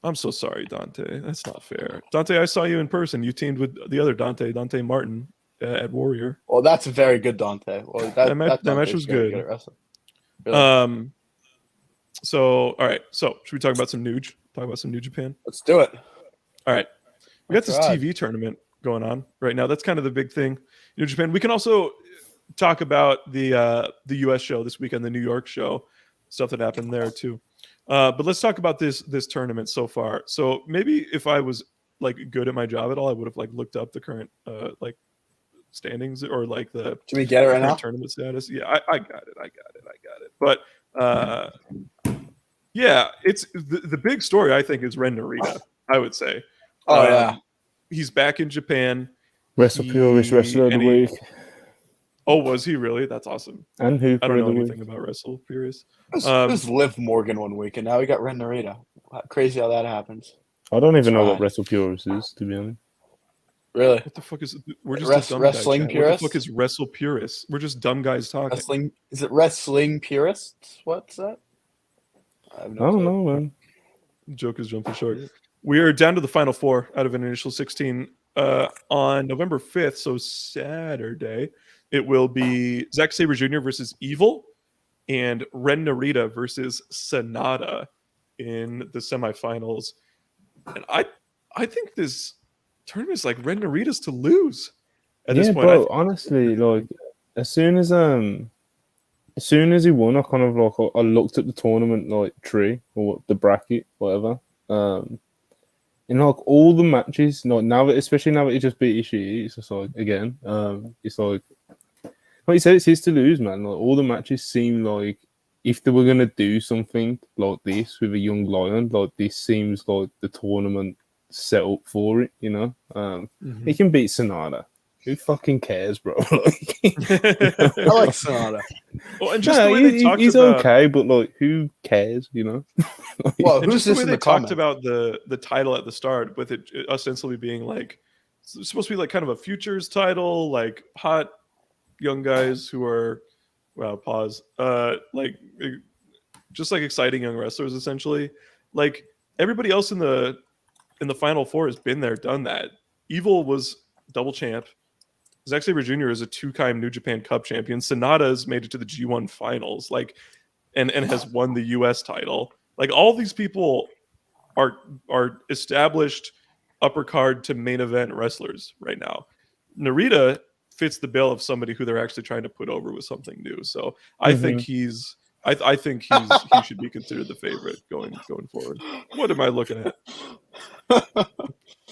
I'm so sorry, Dante. That's not fair. Dante, I saw you in person. You teamed with the other Dante Martin at Warrior. Well, that's a very good Dante. Well, that match was good. Really. So, all right. So, should we talk about some Nuge? Talk about some New Japan? Let's do it. All right. We got this TV tournament going on right now. That's kind of the big thing. New Japan. We can also talk about the US show this weekend, the New York show, stuff that happened there too. But let's talk about this tournament so far. So maybe if I was like good at my job at all, I would have like looked up the current like standings or like the Can we get it right now? Tournament status. Yeah, I got it. But yeah, it's the big story I think is Ren Narita, I would say. Oh yeah. He's back in Japan. WrestlePurist Wrestler of the Week. Oh, was he really? That's awesome. And who? I don't know anything about WrestlePurist. It was Liv Morgan one week, and now we got Ren Narita. Crazy how that happens. I don't even know what WrestlePurist is, to be honest. Really? What the fuck is? We're just wrestling purists. What the fuck is WrestlePurist? We're just dumb guys talking. Wrestling? Is it wrestling purists? What's that? I have I no don't clue. know, man. Joke is jumping short. We are down to the final 4 out of an initial 16 on November 5th, so Saturday. It will be Zack Sabre Jr. versus Evil and Ren Narita versus Sonata in the semifinals. And I think this tournament is like Ren Narita's to lose at this point. Bro. Honestly, like as soon as he won, I kind of like I looked at the tournament like tree or the bracket, whatever. And like all the matches, like especially now that he just beat Ishii, it's just like again, it's like you said, it's his to lose, man. Like all the matches seem like if they were gonna do something like this with a young lion, like this seems like the tournament set up for it. You know, he can beat Sonata. Who fucking cares, bro? Like, I like Sonata. Well, and just the way they talked he's about, okay, but like, who cares? You know. Well, and who's just the this way in they the talked comment? about the title at the start, with it ostensibly being like it's supposed to be like kind of a futures title, like hot young guys who are like just like exciting young wrestlers essentially. Like everybody else in the final 4 has been there, done that. Evil was double champ. Zack Sabre Jr. is a 2-time New Japan Cup champion. Sonata's made it to the G1 finals, like, and has won the US title. Like all these people are established upper card to main event wrestlers right now. Narita fits the bill of somebody who they're actually trying to put over with something new. So I think I think he should be considered the favorite going forward. What am I looking at?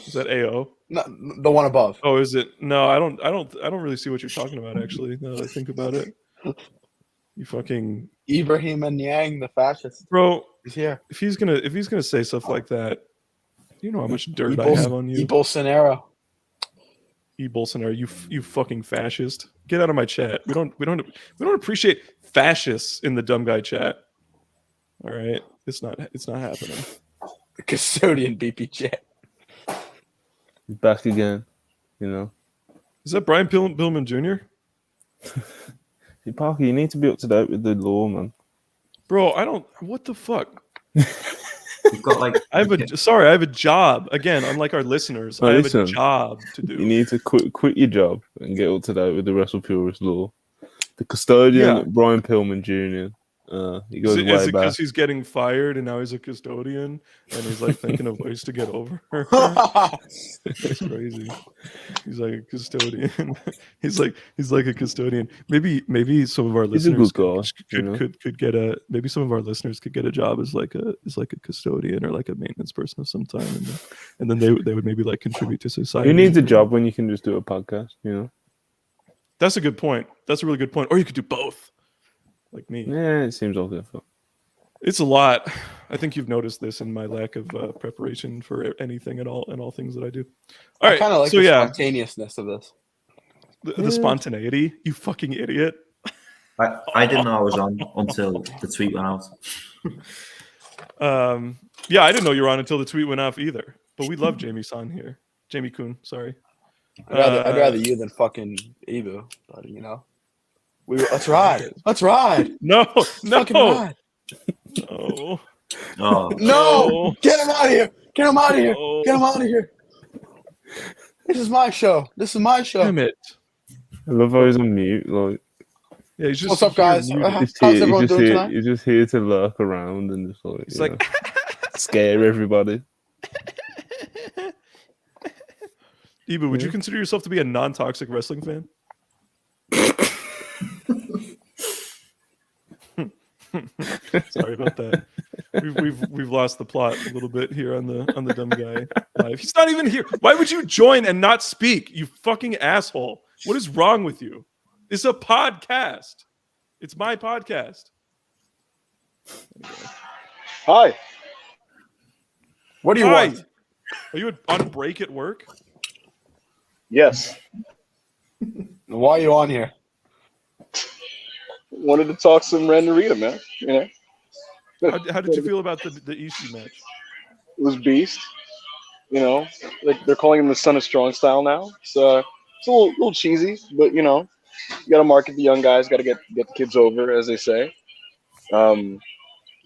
Is that AO? No, the one above. Oh, is it? No, I don't really see what you're talking about actually, now that I think about it. You fucking Ibrahim and Yang, the fascist. bro. He's here. If he's gonna say stuff like that, you know how much dirt I have on you. Bolsonaro. Bolsonaro, you fucking fascist. Get out of my chat. We don't appreciate fascists in the dumb guy chat. All right, it's not happening. Custodian BPJ. Back again, you know. Is that Brian Pillman Jr.? Hey, Parker, you need to be up to date with the law, man. Bro, I don't. What the fuck? You've got like I have a job. Again, unlike our listeners, I have listen, a job to do. You need to quit your job and get up to date with the Wrestle Purist law. The custodian, Brian Pillman Jr. He goes way is it back. because he's getting fired and now he's a custodian and he's like thinking of ways to get over? That's crazy. He's like a custodian. he's like a custodian. Maybe some of our listeners could get a maybe some of our listeners could get a job as like a custodian or like a maintenance person of some time, and then they would maybe like contribute to society. Who needs a job when you can just do a podcast? You know. That's a good point. That's a really good point. Or you could do both. Like me. Yeah, it seems all good. It's a lot. I think you've noticed this in my lack of preparation for anything at all and all things that I do. All right. I kind of like the spontaneousness of this. The spontaneity. You fucking idiot. I didn't know I was on until the tweet went out. Yeah, I didn't know you were on until the tweet went off either. But we love Jamie-san here. Jamie Kun, sorry. I'd rather you than fucking Ibu, but you know. Let's ride. Let's ride. No. Ride. No. Oh. No. Get him out of here. Get him out of here. No. Get him out of here. This is my show. Damn it. I love how he's on mute. Like, yeah, he's just what's up, guys? How's everyone doing tonight? He's just here to lurk around and just like, it's like scare everybody. Ibu, would you consider yourself to be a non-toxic wrestling fan? Sorry about that. We've lost the plot a little bit here on the dumb guy live. He's not even here. Why would you join and not speak? You fucking asshole. What is wrong with you? It's a podcast. It's my podcast. Hi. What do you want? Are you on break at work? Yes. Why are you on here? Wanted to talk some Ren Narita, man. You know. How did you feel about the Ishii match? It was beast. You know, like they're calling him the Son of Strong style now. So it's a little cheesy, but you know, you got to market the young guys, got to get the kids over, as they say. You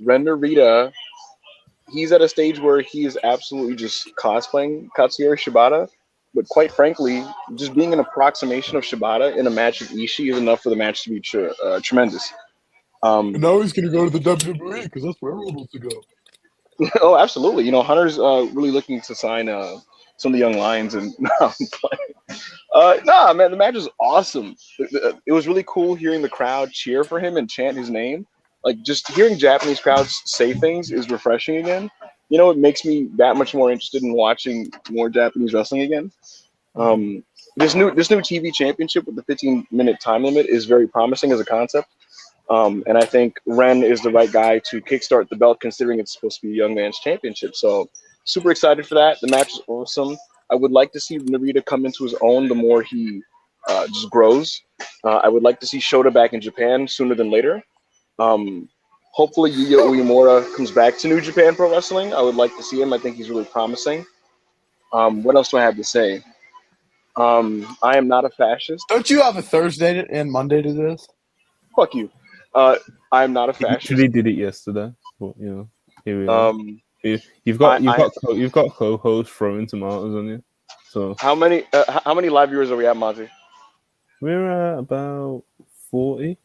Ren Narita, he's at a stage where he is absolutely just cosplaying Katsuyori Shibata. But quite frankly, just being an approximation of Shibata in a match with Ishii is enough for the match to be tremendous. Now he's gonna go to the WWE because that's where everyone wants to go. Oh, absolutely. Hunter's really looking to sign some of the young lions, and nah, man, the match was awesome. It was really cool hearing the crowd cheer for him and chant his name. Like, just hearing Japanese crowds say things is refreshing again. It makes me that much more interested in watching more Japanese wrestling again. This new TV championship with the 15-minute time limit is very promising as a concept. And I think Ren is the right guy to kickstart the belt, considering it's supposed to be a young man's championship. So super excited for that. The match is awesome. I would like to see Narita come into his own the more he just grows. I would like to see Shota back in Japan sooner than later. Hopefully Yuya Uemura comes back to New Japan Pro Wrestling. I would like to see him. I think he's really promising. What else do I have to say? I am not a fascist. Don't you have a Thursday and Monday to this? Fuck you. I am not a He fascist. literally did it yesterday, but here we are. You've got co-hosts throwing tomatoes on you. So how many live viewers are we at, Monty? we're at about 40.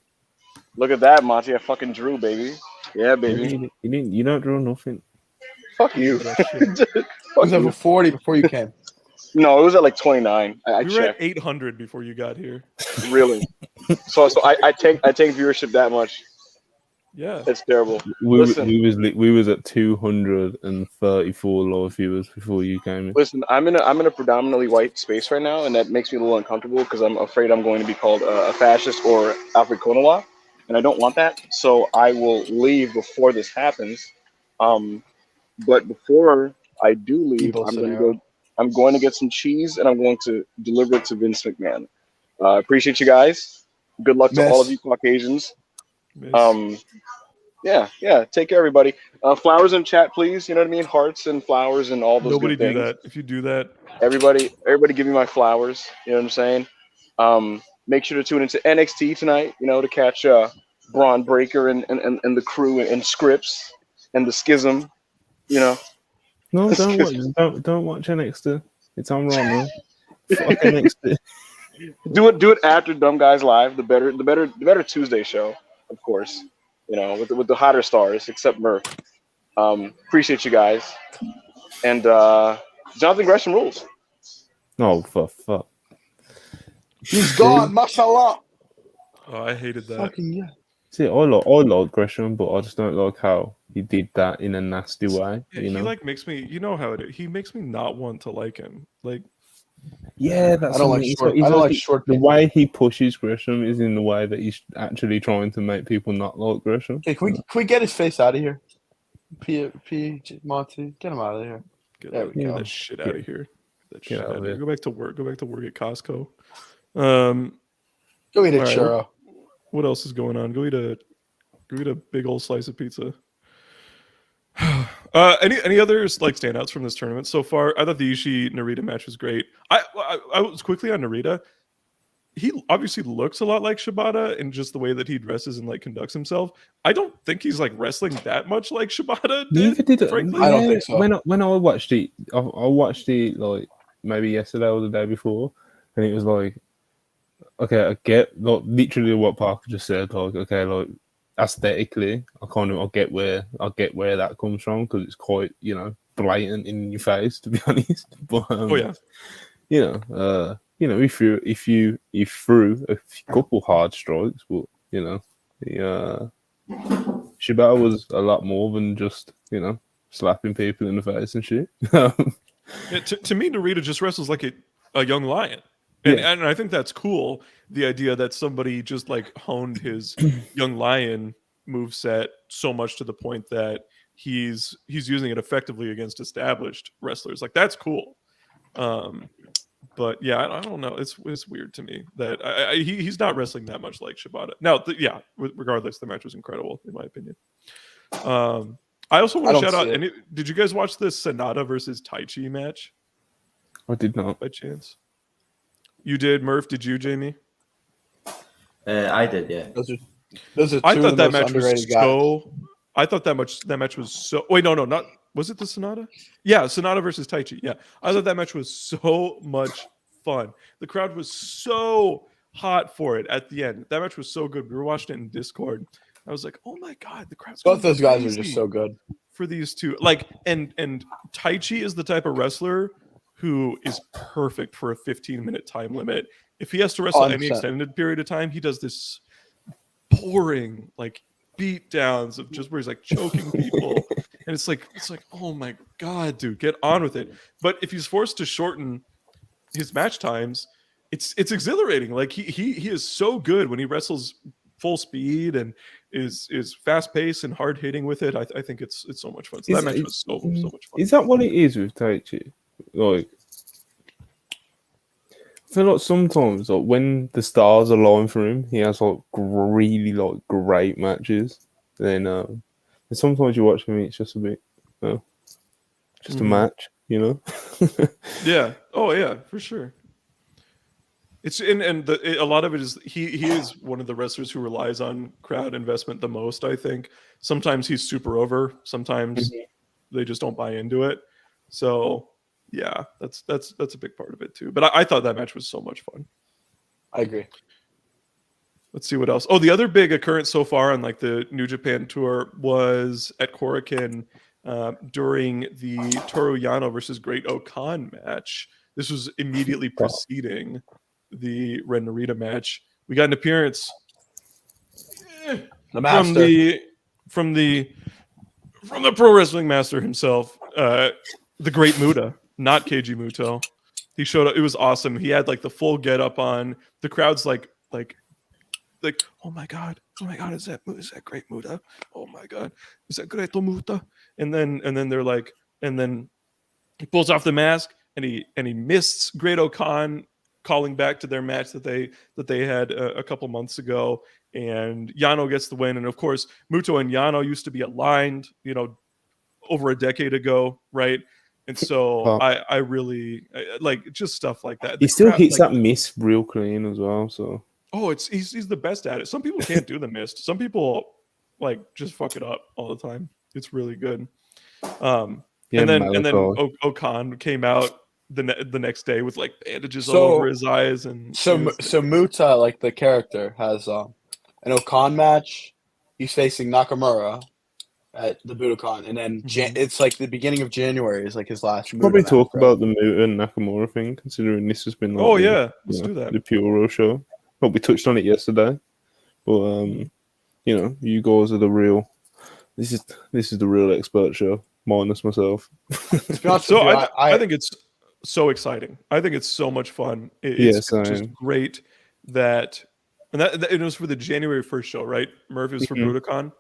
Look at that, Monty. I fucking drew, baby. Yeah, baby. You don't draw nothing. Fuck you. It was over 40 before you came. No, it was at like 29. I We were at checked. 800 before you got here. Really? So I take viewership that much. Yeah. It's terrible. We Listen. was at 234 live viewers before you came in. Listen, I'm in a predominantly white space right now, and that makes me a little uncomfortable because I'm afraid I'm going to be called a fascist or Alfred Konola, and I don't want that. So I will leave before this happens. But before I do leave, I'm going to get some cheese, and I'm going to deliver it to Vince McMahon. Appreciate you guys. Good luck to all of you Caucasians. Miss. Yeah. Take care, everybody. Flowers in chat, please. You know what I mean? Hearts and flowers and all those Nobody good do things. that. If you do that, Everybody give me my flowers. You know what I'm saying? Make sure to tune into NXT tonight, to catch Braun Breaker and the crew and Scripps and the Schism, No, don't watch NXT. It's on Raw now. Fuck NXT. Do it after Dumb Guys Live, the better Tuesday show, of course. With the hotter stars, except Murph. Appreciate you guys. And Jonathan Gresham rules. No, fuck. He's gone, mashallah. oh, I hated that. Fucking yeah. See, I like Gresham, but I just don't like how he did that in a nasty way. Yeah, he makes me. You know how it is. He makes me not want to like him. Like, yeah, that's. I don't like short. The way he pushes Gresham is in the way that he's actually trying to make people not like Gresham. Hey, can we get his face out of here? P Monty, get him out of here. get There that, we get go. that shit out of here. Get that shit out out of of here. here. Go back to work. Go back to work at Costco. Go eat a All right. churro. What else is going on? Go eat a big old slice of pizza. Any others like standouts from this tournament so far? I thought the Ishii Narita match was great. I was quickly on Narita. He obviously looks a lot like Shibata in just the way that he dresses and like conducts himself. I don't think he's like wrestling that much like Shibata did. Neither did frankly. I don't think so. When I watched it, I watched it like maybe yesterday or the day before, and it was like, okay, I get like literally what Parker just said. Like, okay, like aesthetically, I get where that comes from because it's quite blatant in your face, to be honest. But Oh yeah. He threw a couple hard strikes, but Shibata was a lot more than just slapping people in the face and shit. Yeah, to me, Narita just wrestles like a young lion. And I think that's cool. The idea that somebody just like honed his young lion moveset so much to the point that he's using it effectively against established wrestlers. Like that's cool. But yeah, I don't know. It's weird to me that he's not wrestling that much like Shibata. Now, regardless, the match was incredible in my opinion. I also want to shout out. Did you guys watch the Sonata versus Taichi match? I did not, by chance. You did, Murph? Did you, Jamie? I did, yeah. Those are two I of thought the that most match was underrated guys. I thought that match was so. Wait, no, not was it the Sonata? Yeah, Sonata versus Taichi. Yeah, I thought that match was so much fun. The crowd was so hot for it at the end. That match was so good. We were watching it in Discord. I was like, oh my god, the crowd's Both going those guys are crazy just so good. for these two. Like, and Taichi is the type of wrestler who is perfect for a 15-minute time limit. If he has to wrestle any 100%. extended period of time, he does this boring like beat downs of just where he's like choking people. And it's like, oh my god, dude, get on with it. But if he's forced to shorten his match times, it's exhilarating. Like he is so good when he wrestles full speed and is fast paced and hard hitting with it. I think it's so much fun. So that match was so much fun. Is that what it is with Taichi? Like, I feel like sometimes, like when the stars align for him, he has like really like great matches. Then, and sometimes you watch him, it's just a bit, just a match, you know? Yeah. Oh yeah, for sure. It's a lot of it is he is one of the wrestlers who relies on crowd investment the most. I think sometimes he's super over, sometimes they just don't buy into it. So yeah, that's a big part of it too. But I thought that match was so much fun. I agree. Let's see what else. Oh, the other big occurrence so far on like the New Japan tour was at Korakuen during the Toru Yano versus Great Okan match. This was immediately preceding the Ren Narita match. We got an appearance The master. from the pro wrestling master himself, the Great Muta, not Keiji Muto. He showed up. It was awesome. He had like the full get up on. The crowd's like oh my god, is that Great Muta? Oh my god, is that Great Muta? And then they're like, and then he pulls off the mask and he mists Great Okan, calling back to their match that they had a couple months ago, and Yano gets the win. And of course, Muto and Yano used to be aligned, over a decade ago, right? And so I really like just stuff like that. He still hits that miss real clean as well. So he's the best at it. Some people can't do the mist. Some people like just fuck it up all the time. It's really good. And then Okan came out the next day with like bandages all over his eyes, and so Muta, like the character, has an Okan match. He's facing Nakamura at the Budokan, and then it's like the beginning of January is like his last. Probably talk about the Muta and Nakamura thing, considering this has been like let's do that. The Puro show. Well, we touched on it yesterday, but you guys are the real. This is the real expert show, minus myself. So I think it's so exciting. I think it's so much fun. It's just great that it was for the January 1st show, right? Murph is for Budokan.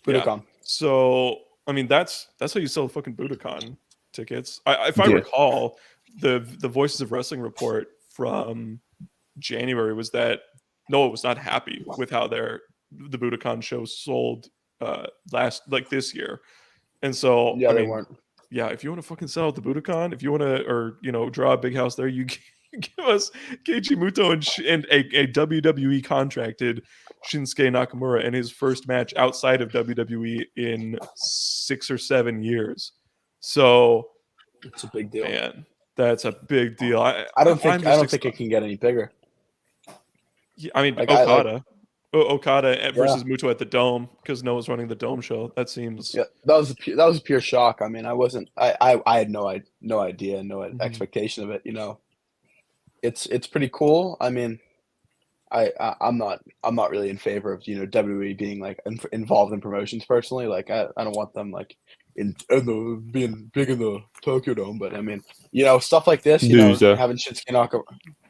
Budokan. Yeah. So I mean, that's how you sell fucking Budokan tickets. If I recall, the Voices of Wrestling report from January was that Noah was not happy with how the Budokan show sold this year. And so they weren't. Yeah, if you want to fucking sell out the Budokan, if you want to, or draw a big house there, you give us Keiji Muto and a WWE contracted Shinsuke Nakamura in his first match outside of WWE in 6 or 7 years. So it's a big deal, man. That's a big deal. I don't think it can get any bigger. Yeah, I mean, Okada versus Muto at the Dome, because Noah's running the Dome show. That seems that was a pure shock. I mean, I had no idea, no expectation of it. It's pretty cool. I mean, I'm not really in favor of WWE being like involved in promotions personally. Like I don't want them like in being big in the Tokyo Dome. But I mean, stuff like this, having Shinsuke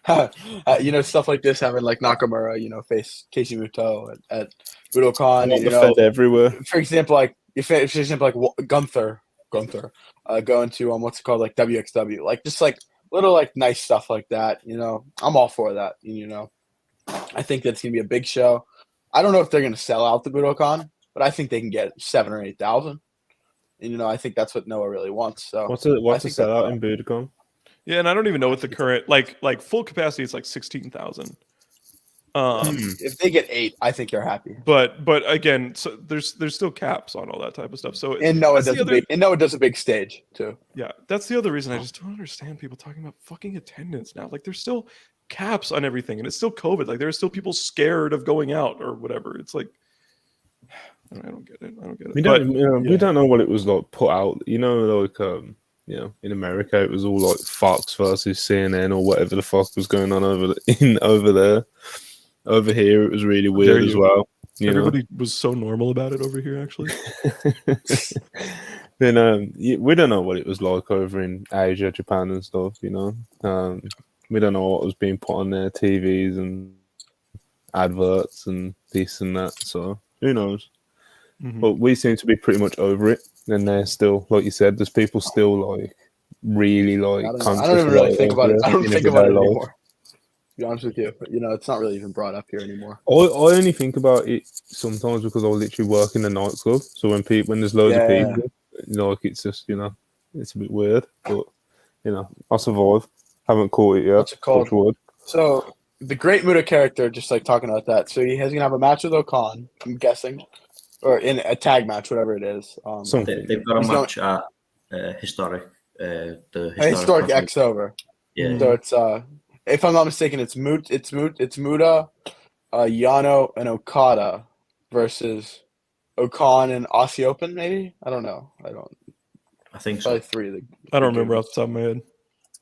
Nakamura, stuff like this, having like Nakamura, face Keiji Muto at Budokan, everywhere. For example, like Gunther going to what's it called, like WXW, like just like little like nice stuff like that. I'm all for that. I think that's gonna be a big show. I don't know if they're gonna sell out the Budokan, but I think they can get 7,000 or 8,000. And I think that's what Noah really wants. So what's a sellout in Budokan? Yeah, and I don't even know what the current like full capacity is like 16,000. If they get 8, I think you're happy. But again, so there's still caps on all that type of stuff. So And Noah that's does a big stage too. Yeah, that's the other reason I just don't understand people talking about fucking attendance now. Like, there's still caps on everything, and it's still COVID. Like, there's still people scared of going out or whatever. It's like, I don't get it. I don't get it. We don't know what it was like put out. Like in America, it was all like Fox versus CNN or whatever the fuck was going on over there. Over here, it was really weird as well. Everybody was so normal about it over here, actually. Then we don't know what it was like over in Asia, Japan, and stuff. We don't know what was being put on their TVs and adverts and this and that. So who knows? Mhm. But we seem to be pretty much over it, and they're still, like you said, there's people still like really like. I don't even really think about it. I don't think about it anymore. To be honest with you, but it's not really even brought up here anymore. I only think about it sometimes because I literally work in the nightclub. So when there's loads of people, like it's just it's a bit weird. But I survive. Haven't caught it yet. What's it called? So the Great Muta character, just like talking about that. So he's gonna have a match with Okan, I'm guessing, or in a tag match, whatever it is. They've got a match at historic. The historic X over. Yeah. So it's if I'm not mistaken, it's Muta, Yano, and Okada versus Okan and Aussie Open, maybe? I don't know. I think so. Probably 3 of the. I don't remember off the top of my head.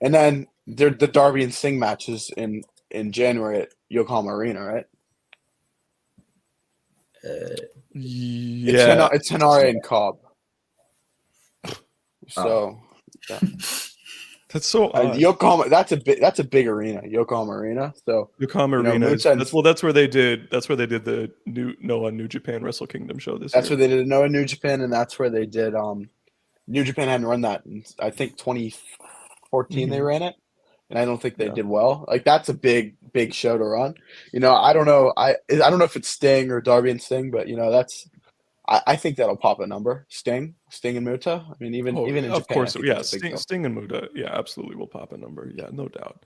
And then the Darby and Singh matches in January at Yokohama Arena, right? Yeah. It's Henare and Cobb. So yeah. That's so odd. Yokohama. That's a big arena, Yokohama Arena. So Yokohama Arena. That's where they did the Noah New Japan Wrestle Kingdom show this year. That's where they did Noah New Japan, and that's where they did New Japan hadn't run that in, I think 2014 they ran it, and I don't think they did well. Like, that's a big show to run. I don't know. I don't know if it's Sting or Darby and Sting, but I think that'll pop a number. Sting and Muta. I mean, even in Japan, of course, yeah. Sting and Muta, yeah, absolutely will pop a number. Yeah, no doubt.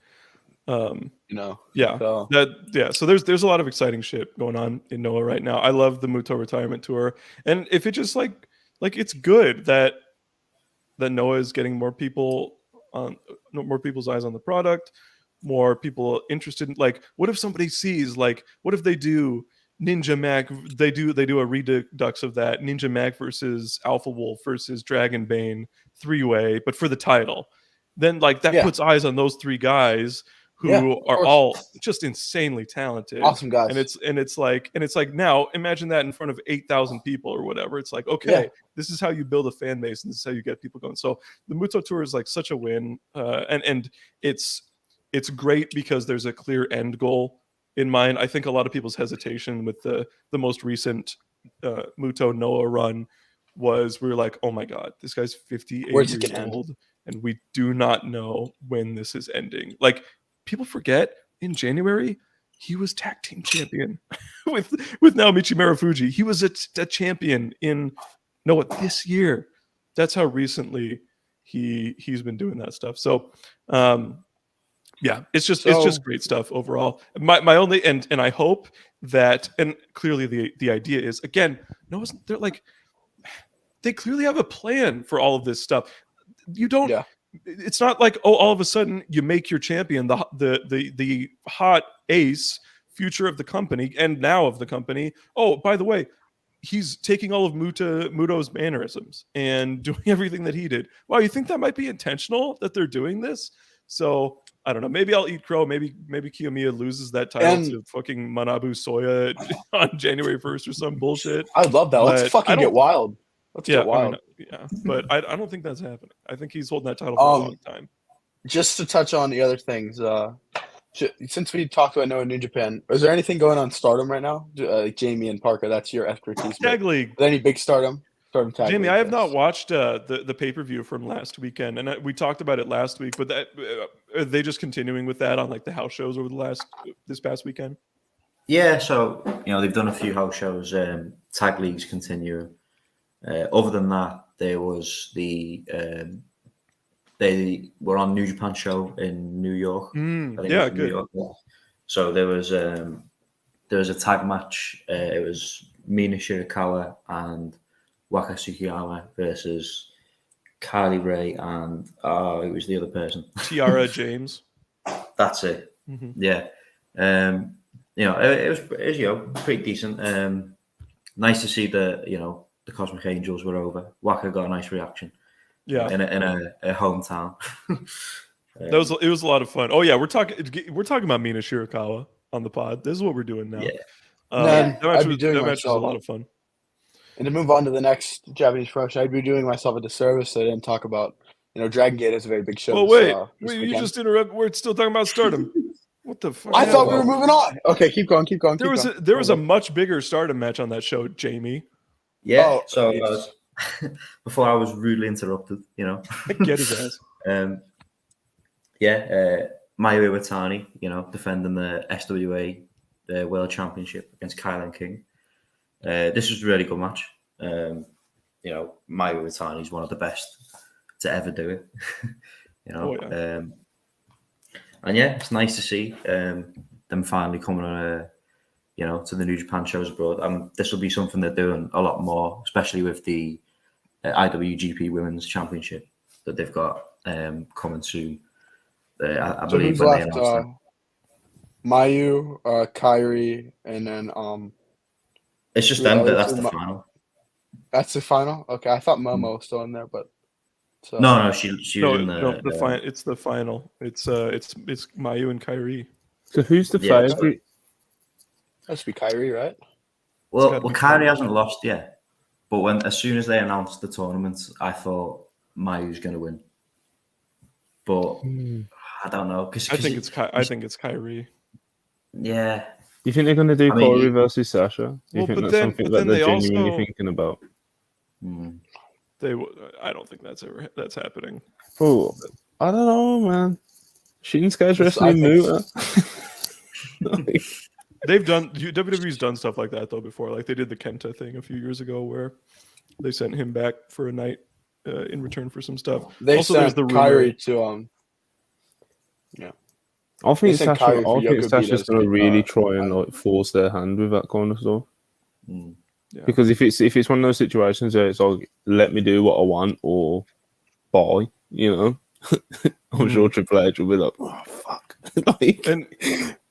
Yeah. So there's a lot of exciting shit going on in Noah right now. I love the Muto retirement tour, and if it just like it's good that Noah is getting more people's eyes on the product, more people interested in, like, what if somebody sees, like, what if they do Ninja Mac, they do a redux of that Ninja Mac versus Alpha Wolf versus Dragon Bane 3-way, but for the title, then like that puts eyes on those 3 guys who are all just insanely talented, awesome guys. And it's like now imagine that in front of 8,000 people or whatever. It's like, okay, this is how you build a fan base, and this is how you get people going. So the Muto tour is like such a win, and it's great because there's a clear end goal in mind. I think a lot of people's hesitation with the most recent Muto Noah run was, we were like, oh my god, this guy's 58 years old, and we do not know when this is ending. Like, people forget, in January he was tag team champion with Naomichi Marufuji. He was a champion in Noah this year. That's how recently he's been doing that stuff. So yeah, it's just great stuff overall. My only and I hope that, and clearly the idea is, again, they're like, they clearly have a plan for all of this stuff. You don't. Yeah. It's not like, oh, all of a sudden you make your champion the hot ace, future of the company and now of the company. Oh, by the way, he's taking all of Muto's mannerisms and doing everything that he did. Wow, you think that might be intentional that they're doing this? So I don't know. Maybe I'll eat crow. Maybe Kiyomiya loses that title to fucking Manabu Soya on January 1st or some bullshit. I'd love that. Let's fucking get wild. Let's get wild. But I don't think that's happening. I think he's holding that title for a long time. Just to touch on the other things, since we talked about Noah New Japan, is there anything going on Stardom right now? Like Jamie and Parker, that's your expertise. Tag League. Is there any big Stardom tag Jamie, league? I have not watched the pay-per-view from last weekend, and we talked about it last week, but are they just continuing with that on like the house shows over this past weekend? Yeah, so they've done a few house shows. Tag leagues continue. Other than that, there was they were on New Japan show in New York. Yeah, good. New York. So there was there was a tag match. It was Mina Shirakawa and Waka Tsukiyama versus Kylie Ray and it was the other person. Tiara James. That's it. Mm-hmm. Yeah. It was pretty decent. Nice to see the Cosmic Angels were over. Waka got a nice reaction. Yeah, in a hometown. it was a lot of fun. Oh yeah, we're talking about Mina Shirakawa on the pod. This is what we're doing now. Yeah. That I'd be doing match was a myself. lot of fun. And to move on to the next Japanese pro show, I'd be doing myself a disservice that I didn't talk about. Dragon Gate is a very big show. Well, this you weekend. just interrupt. We're still talking about Stardom. What the fuck? I thought we were moving on. Okay, keep going. There was a much bigger Stardom match on that show, Jamie. Yeah. Oh, so yes. before I was rudely interrupted, Get his ass. Mayu Iwatani, defending the SWA World Championship against Kylan King. This was a really good match. Mayu Iwatani is one of the best to ever do it. And yeah, it's nice to see them finally coming on to the New Japan shows abroad. This will be something they're doing a lot more, especially with the IWGP Women's Championship that they've got coming soon. I believe when they announced them. Mayu, Kairi, and then it's just them. That's the final. That's the final. Okay, I thought Momo was still in there, but no, she was in the it's the final. It's Mayu and Kairi. So who's the favorite? That should be Kairi, right? Well, Kairi hasn't lost yet, but as soon as they announced the tournament, I thought Mayu's going to win. But I don't know because I think it's Kairi. Yeah. You think they're going to do Kairi versus Sasha? You think that's something that they're genuinely thinking about? I don't think that's happening. Oh, I don't know, man. Shinsuke's wrestling Muta. WWE's done stuff like that though before. Like they did the Kenta thing a few years ago where they sent him back for a night in return for some stuff. They also sent Kairi to I think Sasha's going to really try and force their hand with that kind of stuff. Yeah. Because if it's one of those situations where it's like, let me do what I want or bye, I'm sure Triple H will be like, oh fuck.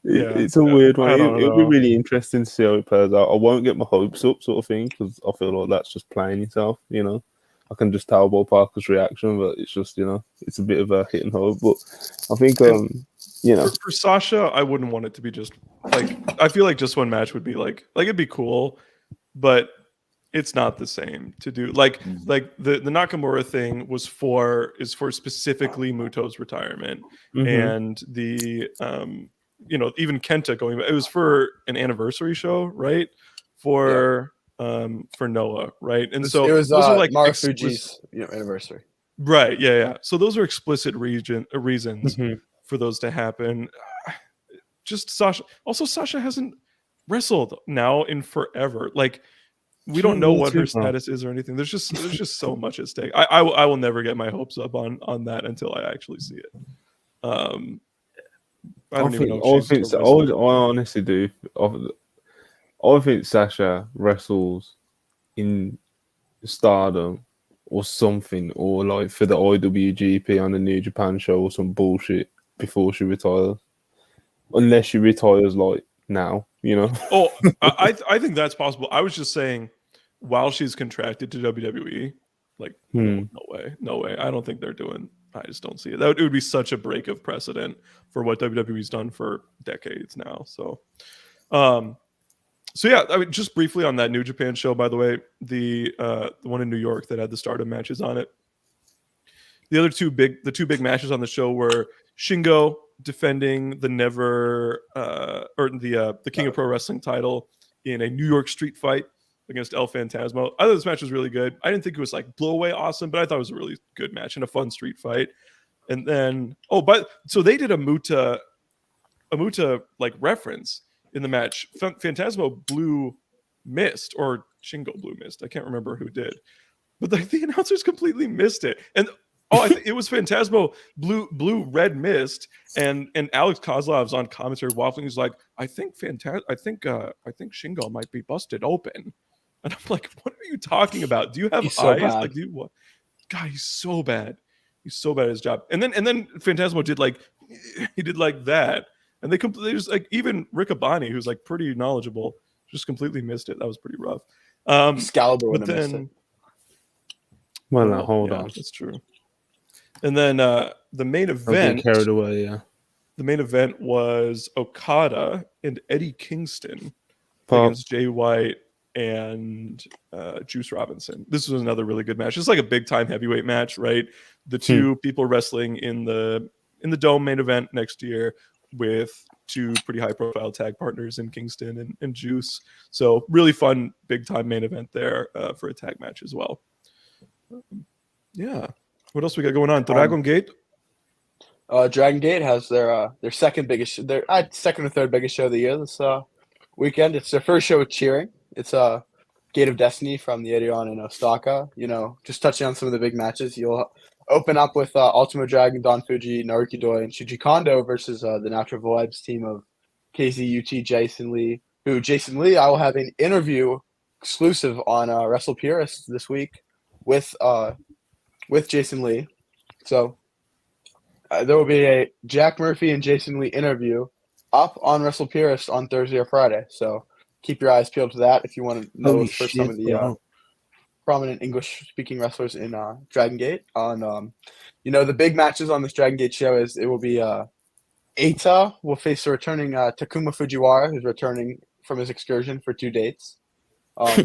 It's a weird one. It'll be really interesting to see how it plays out. I won't get my hopes up, sort of thing, because I feel like that's just playing yourself. I can just tell Bob Parker's reaction, but it's just it's a bit of a hit and hope. But I think for Sasha, I wouldn't want it to be just like I feel like just one match would be like it'd be cool, but it's not the same to do like the Nakamura thing is for specifically Muto's retirement and the even Kenta going back, it was for an anniversary show, right? For Noah, right? And so it was those are like Marufuji's anniversary. Right, yeah. So those are explicit reasons for those to happen. Just Sasha. Also, Sasha hasn't wrestled now in forever. Like we don't know what her status is or anything. There's just so much at stake. I will never get my hopes up on that until I actually see it. I honestly do. I think Sasha wrestles in Stardom or something, or like for the IWGP on the New Japan show or some bullshit before she retires. Unless she retires like now, Oh, I think that's possible. I was just saying, while she's contracted to WWE, like no way. I don't think they're doing. I just don't see it. It would be such a break of precedent for what WWE's done for decades now. So yeah, I mean, just briefly on that New Japan show, by the way, the one in New York that had the Stardom matches on it. The two big matches on the show were Shingo defending the the King of Pro Wrestling title in a New York street fight against El Phantasmo. I thought this match was really good. I didn't think it was like blow away awesome, but I thought it was a really good match and a fun street fight. And then so they did a Muta like reference in the match. Phantasmo blew mist, or Shingo blew mist. I can't remember who did, but the announcers completely missed it. And Oh, it was Phantasmo, blue, red mist, and Alex Kozlov's on commentary waffling. He's like, I think Shingo might be busted open, and I'm like, what are you talking about? Do you have He's so eyes? bad. Like, do you what? God, he's so bad. He's so bad at his job. And then Phantasmo did like that, and they just like even Riccaboni, who's like pretty knowledgeable, just completely missed it. That was pretty rough. Excalibur would But have missed then, it. Well, no, hold yeah, on. that's true. And then the main I'm getting event, carried away. Yeah. the main event was Okada and Eddie Kingston Pop. against Jay White and Juice Robinson. This was another really good match. It's like a big time heavyweight match, right? The two people wrestling in the Dome main event next year with two pretty high profile tag partners in Kingston and Juice. So really fun big time main event there for a tag match as well. Yeah. What else we got going on? Dragon Gate. Dragon Gate has their second or third biggest show of the year this weekend. It's their first show with cheering. It's Gate of Destiny from the Ariane in Osaka. You know, just touching on some of the big matches. You'll open up with Ultimo Dragon, Don Fuji, Naruki Doi, and Shuji Kondo versus the Natural Vibes team of KZ, UT, Jason Lee. Jason Lee, I will have an interview exclusive on Wrestle Purist this week with Jason Lee. So there will be a Jack Murphy and Jason Lee interview up on Wrestle Purist on Thursday or Friday. So keep your eyes peeled to that if you want to know for some of the prominent English-speaking wrestlers in Dragon Gate. On the big matches on this Dragon Gate show it will be Eita will face the returning Takuma Fujiwara, who's returning from his excursion for 2 dates.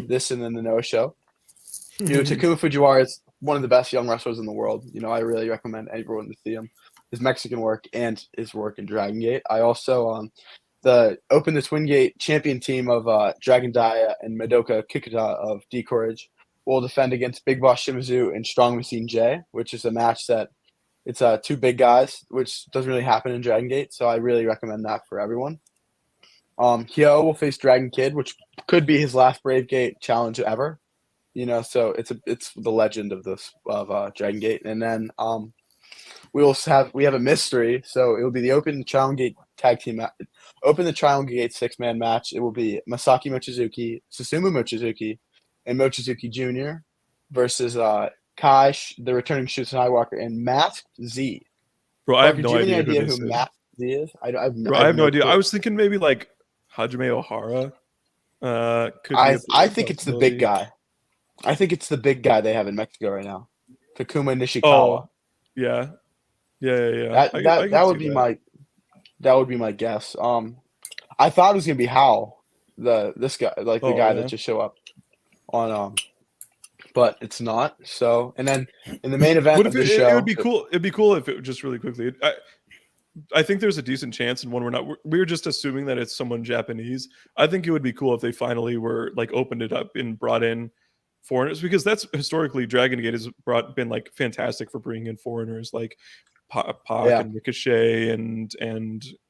This and then the Noah show. Takuma Fujiwara is one of the best young wrestlers in the world. I really recommend everyone to see him, his Mexican work and his work in Dragon Gate. I also the Twin Gate champion team of Dragon Dia and Madoka Kikuta of D Courage will defend against Big Boss Shimizu and Strong Machine J, which is a match that it's two big guys, which doesn't really happen in Dragon Gate. So I really recommend that for everyone. Hyo will face Dragon Kid, which could be his last Brave Gate challenge ever. So it's the legend of Dragon Gate. And then we have a mystery. So it will be the Open Triangle Gate tag team match. Open the Triangle Gate 6-man match. It will be Masaki Mochizuki, Susumu Mochizuki, and Mochizuki Jr. versus Kai, the returning Shoots Skywalker, and Masked Z. Bro, I have Parker, no do you have idea any idea who Masked Z is? I have no idea. clue. I was thinking maybe like Hajime Ohara. I think it's the big guy. I think it's the big guy they have in Mexico right now, Takuma Nishikawa. Oh, yeah. That would be my guess. I thought it was gonna be Hal, this guy, like the guy that just show up on but it's not. So, and then in the main event of the show, it would be cool. It'd be cool if it just really quickly. I think there's a decent chance, and when we're just assuming that it's someone Japanese. I think it would be cool if they finally were like opened it up and brought in foreigners, because that's historically Dragon Gate has been like fantastic for bringing in foreigners like Pac and Ricochet and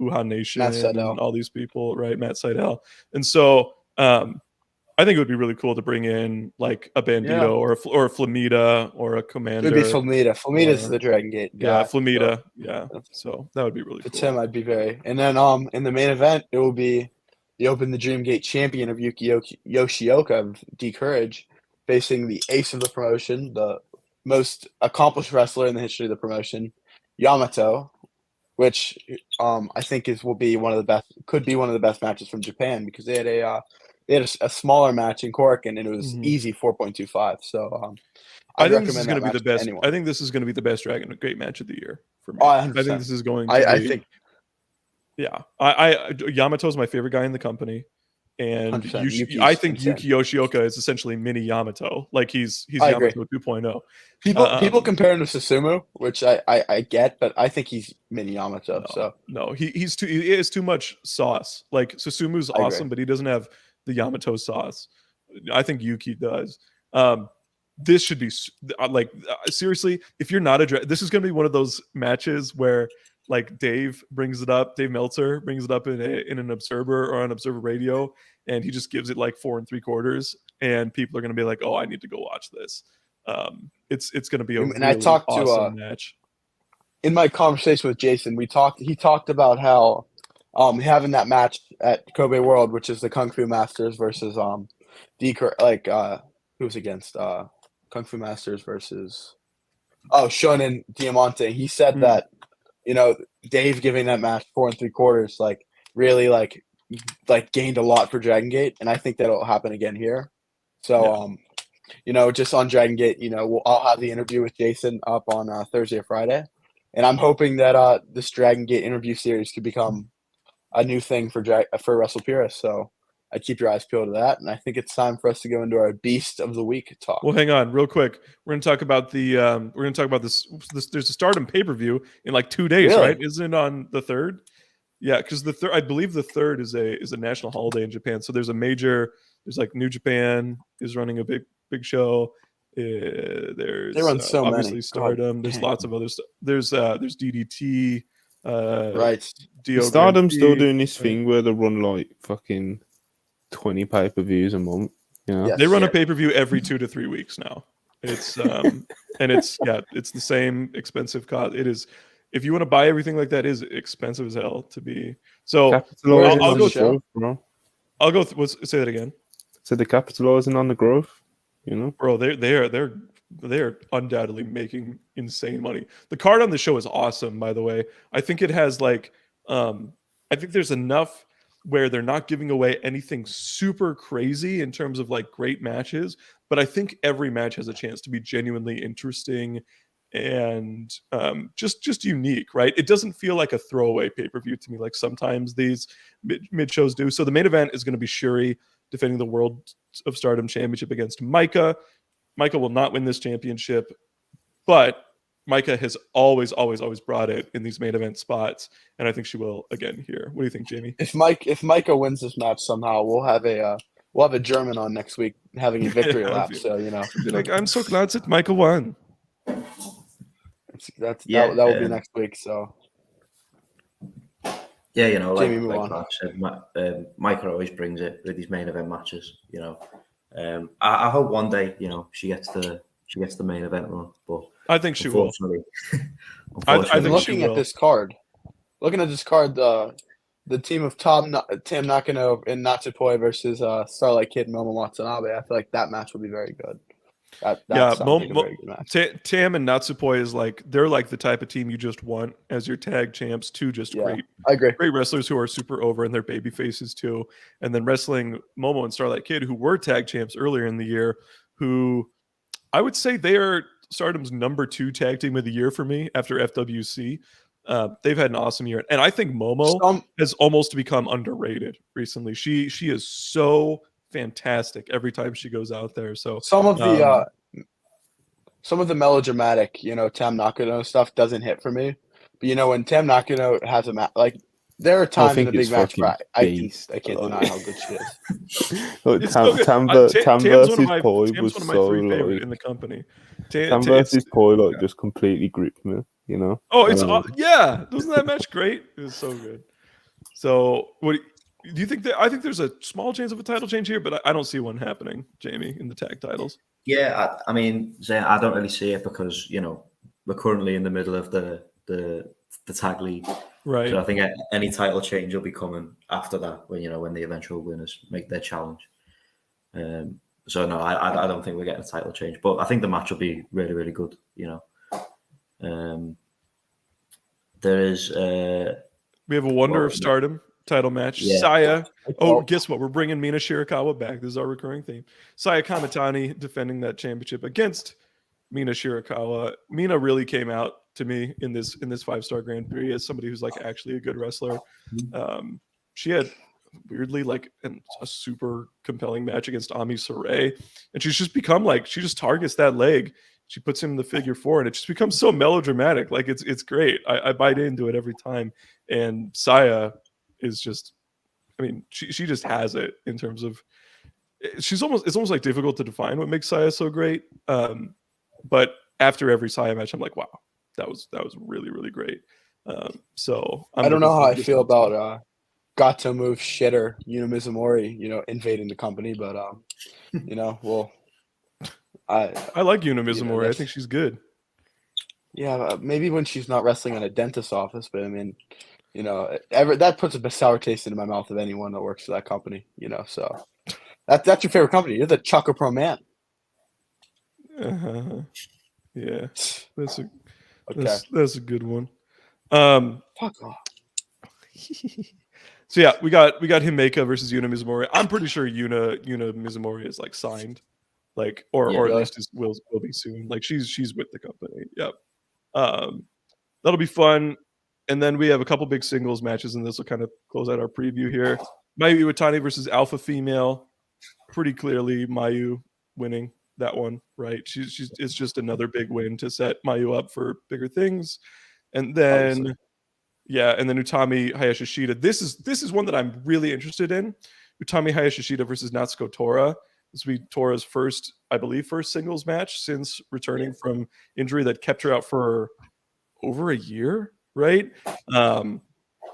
Wuhan Nation and all these people, right? Matt Sydal. And so I think it would be really cool to bring in like a Bandito or a Flamita or a Commander. It would be Flamita. Flamita's the Dragon Gate guy. Yeah, Flamita. So, yeah. So that would be really cool. It's him, I'd be very. And then in the main event, it will be the Open the Dream Gate champion of Yuki Yoshioka of D Courage facing the ace of the promotion, the most accomplished wrestler in the history of the promotion, Yamato, which I think could be one of the best matches from Japan, because they had a smaller match in Korakuen and it was easy 4.25. So I think this is going to be the best. I think this is going to be the best Dragon Gate match of the year for me. Oh, I think this is going to be. I think. Yeah, Yamato is my favorite guy in the company, and I think Yuki Yoshioka is essentially mini Yamato. Like he's Yamato 2.0. People compare him to Susumu, which I get, but I think he's mini Yamato. He has too much sauce. Like Susumu's awesome, but he doesn't have the Yamato sauce. I think Yuki does. This should be like seriously. If you're not this is going to be one of those matches where like Dave Meltzer brings it up in an Observer or on Observer Radio, and he just gives it like 4 3/4, and people are going to be like, "Oh, I need to go watch this." it's going to be a And really I talked to, awesome match. in my conversation with Jason, he talked about how having that match at Kobe World, which is the Kung Fu Masters versus who's against Kung Fu Masters versus Shun and Diamante. He said that, you know, Dave giving that match 4 3/4 like really like gained a lot for Dragon Gate, and I think that'll happen again here. So you know, just on Dragon Gate, you know, I'll have the interview with Jason up on Thursday or Friday, and I'm hoping that this Dragon Gate interview series could become a new thing for Wrestle Purists. So I keep your eyes peeled to that, and I think it's time for us to go into our Beast of the Week talk. Well, hang on, real quick. We're going to talk about this. There's a Stardom pay-per-view in like 2 days, Really? right? Isn't it on the 3rd? Yeah, because I believe the 3rd is a national holiday in Japan. So there's like New Japan is running a big show. There's They run so obviously many. Stardom. God There's damn. lots of other stuff. There's DDT. Right. Dio Stardom's still Grand Prix. doing this thing where they run like fucking 20 pay-per-views a month. You know? Yes. They run a pay-per-view every 2 to 3 weeks now. It's and it's the same expensive cost. It is, if you want to buy everything like that, it is expensive as hell to be. So Capitalizing I'll on go the growth, bro. I'll go. Say that again. So they're capitalizing on the growth, you know? Bro, they're undoubtedly making insane money. The card on the show is awesome, by the way. I think it has like I think there's enough where they're not giving away anything super crazy in terms of like great matches, but I think every match has a chance to be genuinely interesting and just unique, right? It doesn't feel like a throwaway pay-per-view to me like sometimes these mid shows do. So the main event is going to be Shuri defending the World of Stardom Championship against Micah. Micah will not win this championship, but Micah has always brought it in these main event spots, and I think she will again here. What do you think, Jamie? If Micah wins this match somehow, we'll have a German on next week having a victory lap. So you know, Like, I'm so glad that Micah won. that will be next week. So yeah, you know, Jamie, like move on. Matt said, Micah always brings it with these main event matches. You know, I hope one day, you know, she gets the main event run, but I think she will. I'm think she looking will. at this card. Looking at this card, the team of Tam Nakano and Natsupoi versus Starlight Kid and Momo Watanabe. I feel like that match will be very good. That sounds like a very good match. Tam and Natsupoi is like, they're like the type of team you just want as your tag champs. Two just I agree. great wrestlers who are super over and they're baby faces too. And then wrestling Momo and Starlight Kid, who were tag champs earlier in the year, who I would say they are Stardom's number 2 tag team of the year for me after FWC. They've had an awesome year, and I think Momo has almost become underrated recently. She is so fantastic every time she goes out there. So some of the melodramatic, you know, Tam Nakano stuff doesn't hit for me. But you know, when Tam Nakano has a match, like there are times in a big match where I can't deny how good she is. Look, It's Tam, so good. Tam, Tam versus Poi Tam's was one of my so 3 favorite like in the company. Tam versus Poi like just completely gripped me, you know. Oh, it's yeah, wasn't that match great? It was so good. So, what do you think? I think there's a small chance of a title change here, but I don't see one happening, Jamie, in the tag titles. Yeah, I mean, I don't really see it because, you know, we're currently in the middle of the tag league, Right. So I think any title change will be coming after that, when the eventual winners make their challenge. So no, I don't think we're getting a title change, but I think the match will be really, really good. You know, there is. We have a Wonder of Stardom title match. Yeah. Saya. Oh, guess what? We're bringing Mina Shirakawa back. This is our recurring theme. Saya Kamitani defending that championship against Mina Shirakawa. Mina really came out to me in this 5-star Grand Prix as somebody who's like actually a good wrestler. She had weirdly like a super compelling match against Ami Saray, and she's just become like, she just targets that leg. She puts him in the figure 4, and it just becomes so melodramatic. Like it's great. I bite into it every time. And Saya is just, I mean, she just has it in terms of, it's almost like difficult to define what makes Saya so great. But after every Saya match, I'm like, wow, that was really, really great. So I don't know how I feel about Gato Move shitter Yuna Mizumori, invading the company, but you know, well, I like Yuna Mizumori. I that's- think she's good. Yeah, maybe when she's not wrestling in a dentist's office, but I mean, that puts a sour taste into my mouth of anyone that works for that company. So that's your favorite company. You're the Chaka Pro man. Yeah, that's a Okay. that's a good one. Fuck off. So yeah, we got Himeka versus Yuna Mizumori. I'm pretty sure Yuna Mizumori is like signed, like or at really? least will be soon. Like she's with the company. Yep. That'll be fun. And then we have a couple big singles matches, and this will kind of close out our preview here. Mayu Iwatani versus Alpha Female. Pretty clearly, Mayu winning that one, right? It's just another big win to set Mayu up for bigger things. And then Obviously. and then Utami Hayashishita. This is one that I'm really interested in. Utami Hayashishita versus Natsuko Tora. This will be Tora's first singles match since returning from injury that kept her out for over a year, right?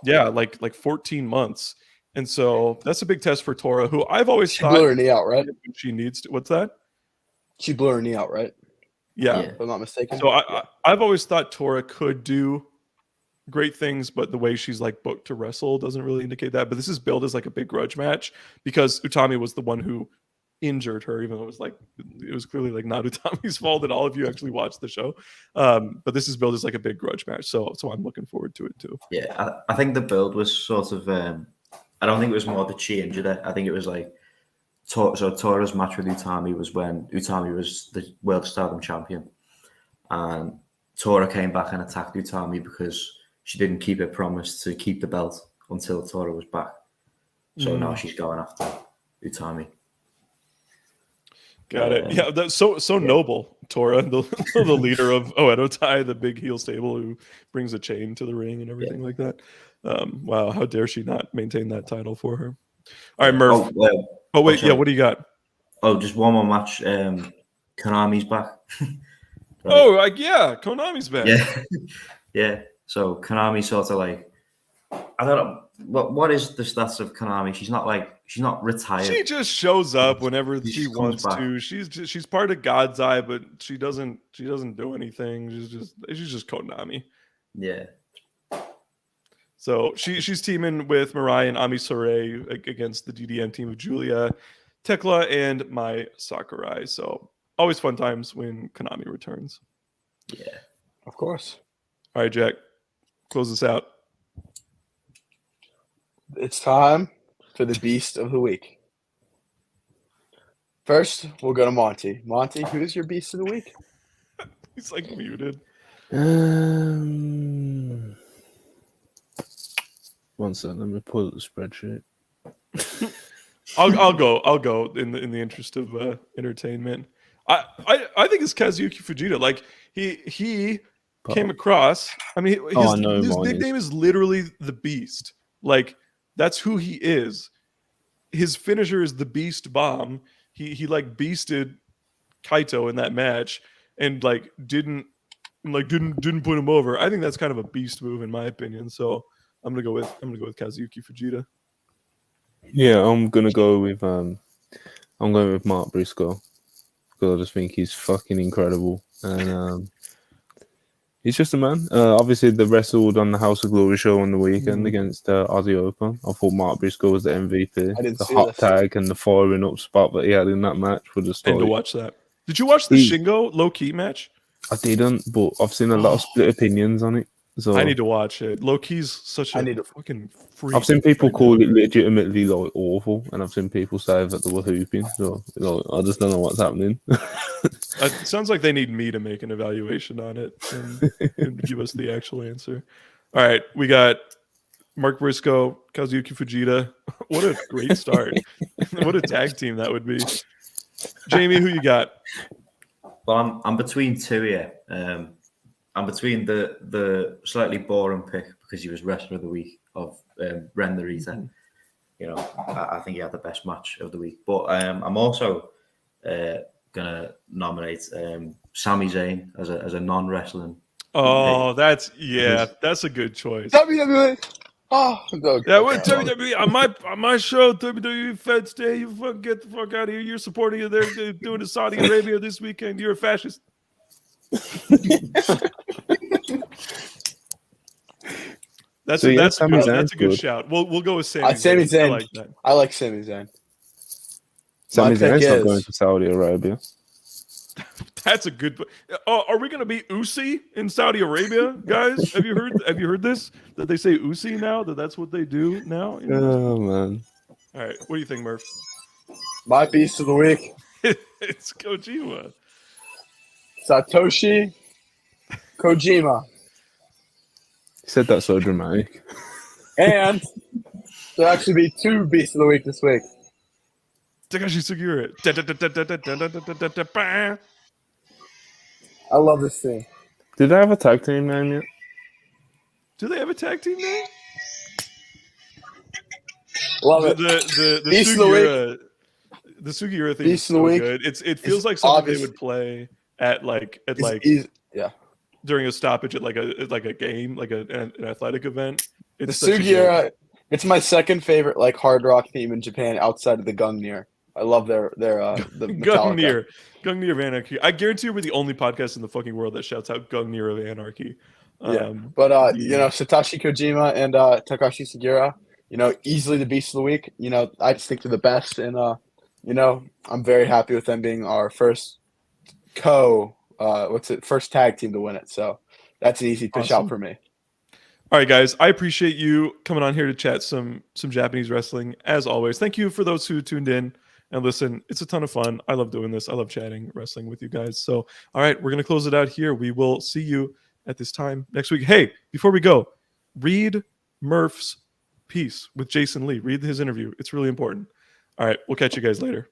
Like 14 months. And so that's a big test for Tora, who I've always She thought blew her knee out, right? she needs to. What's that? She blew her knee out, right? Yeah. If I'm not mistaken. So I've always thought Tora could do great things, but the way she's like booked to wrestle doesn't really indicate that. But this is billed as like a big grudge match because Utami was the one who injured her, even though it was clearly like not Utami's fault at all if you actually watched the show. But this is billed as like a big grudge match, so I'm looking forward to it too. Yeah, I think the build was sort of. I don't think it was more that she injured her. I think it was like Tora's match with Utami was when Utami was the World Stardom champion, and Tora came back and attacked Utami because she didn't keep her promise to keep the belt until Tora was back. So now she's going after Utami. Got it. Yeah, that's so noble, Tora, the leader of Oedo Tai, the big heel stable who brings a chain to the ring and everything like that. Wow, how dare she not maintain that title for her? All right, Murph. Oh wait, what do you got? Oh, just one more match. Konami's back. Right. Konami's back. Yeah, yeah. So Konami sort of like, I don't know what is the stats of Konami. She's not retired. She just shows up whenever she wants back. to. She's part of God's Eye, but she doesn't do anything. She's just Konami. Yeah. So she's teaming with Mirai and Ami Sourei against the DDM team of Julia, Tekla, and Mai Sakurai. So always fun times when Konami returns. Yeah. Of course. All right, Jack, close this out. It's time for the Beast of the Week. First, we'll go to Monty. Monty, who's your Beast of the Week? He's like muted. 1 second, let me pull up the spreadsheet. I'll go in the interest of entertainment. I think it's Kazuki Fujita. Like he came across. I mean, his nickname is literally the Beast. Like that's who he is. His finisher is the Beast Bomb. He like beasted Kaito in that match and like didn't put him over. I think that's kind of a beast move in my opinion. So I'm gonna go with Kazuki Fujita. Yeah, I'm going with Mark Briscoe because I just think he's fucking incredible and he's just a man. Obviously, they wrestled on the House of Glory show on the weekend against Aussie Open. I thought Mark Briscoe was the MVP. I didn't the see hot this. tag and the firing up spot that he had in that match would have And to watch that. Did you watch the Shingo low key match? I didn't, but I've seen a lot of split opinions on it. So I need to watch it. Low key's such a fucking freak. I've seen people call it legitimately like awful, and I've seen people say that they were hooping. So I just don't know what's happening. It sounds like they need me to make an evaluation on it and give us the actual answer. All right, we got Mark Briscoe, Kazuki Fujita. What a great start! What a tag team that would be. Jamie, who you got? Well, I'm between two here. I'm between the slightly boring pick because he was wrestler of the week of Ren Narita. You know, I think he had the best match of the week. But I'm also gonna nominate Sami Zayn as a non-wrestling. Oh, that's a good choice. WWE. Oh, no, Yeah, okay, what WWE on my show, WWE Feds Day, you fucking get the fuck out of here. You're supporting it. They're doing it Saudi Arabia this weekend. You're a fascist. That's So, yeah, that's Sami Zayn's that's a good good. shout. We'll go with Sami Sami Zayn. I Zayn. like that. I like Sami Zayn. Sami My pick Zayn's not is- going to Saudi Arabia. That's a good. Oh, are we gonna be Usi in Saudi Arabia, guys? Have you heard this? That they say Usi now. That's what they do now. You know? Oh man. All right, what do you think, Murph? My beast of the week, It's Kojima. Satoshi Kojima. He said that so dramatic. And there'll actually be 2 beasts of the week this week. Takashi Sugiura. I love this thing. Did they have a tag team name yet? Do they have a tag team name? Love The it. the Beast of the Sugiura, the Sugiura thing is Beast of the so week. good. It feels It's like something obvious. they would play at Yeah. during a stoppage at like a game, like an athletic event. The It's such a good- Sugiura, it's my second favorite like hard rock theme in Japan outside of the Gungnir. I love the Metallica. Gungnir of Anarchy. I guarantee we're the only podcast in the fucking world that shouts out Gungnir of Anarchy. Yeah. But Satoshi Kojima and Takashi Sugiura, easily the beast of the week. I just think they're the best, and I'm very happy with them being our first first tag team to win it. So that's an easy push Awesome. out for me. All right, guys. I appreciate you coming on here to chat some Japanese wrestling as always. Thank you for those who tuned in and listen. It's a ton of fun. I love doing this. I love chatting wrestling with you guys. So, all right, we're gonna close it out here. We will see you at this time next week. Hey, before we go, read Murph's piece with Jason Lee. Read his interview. It's really important. All right, we'll catch you guys later.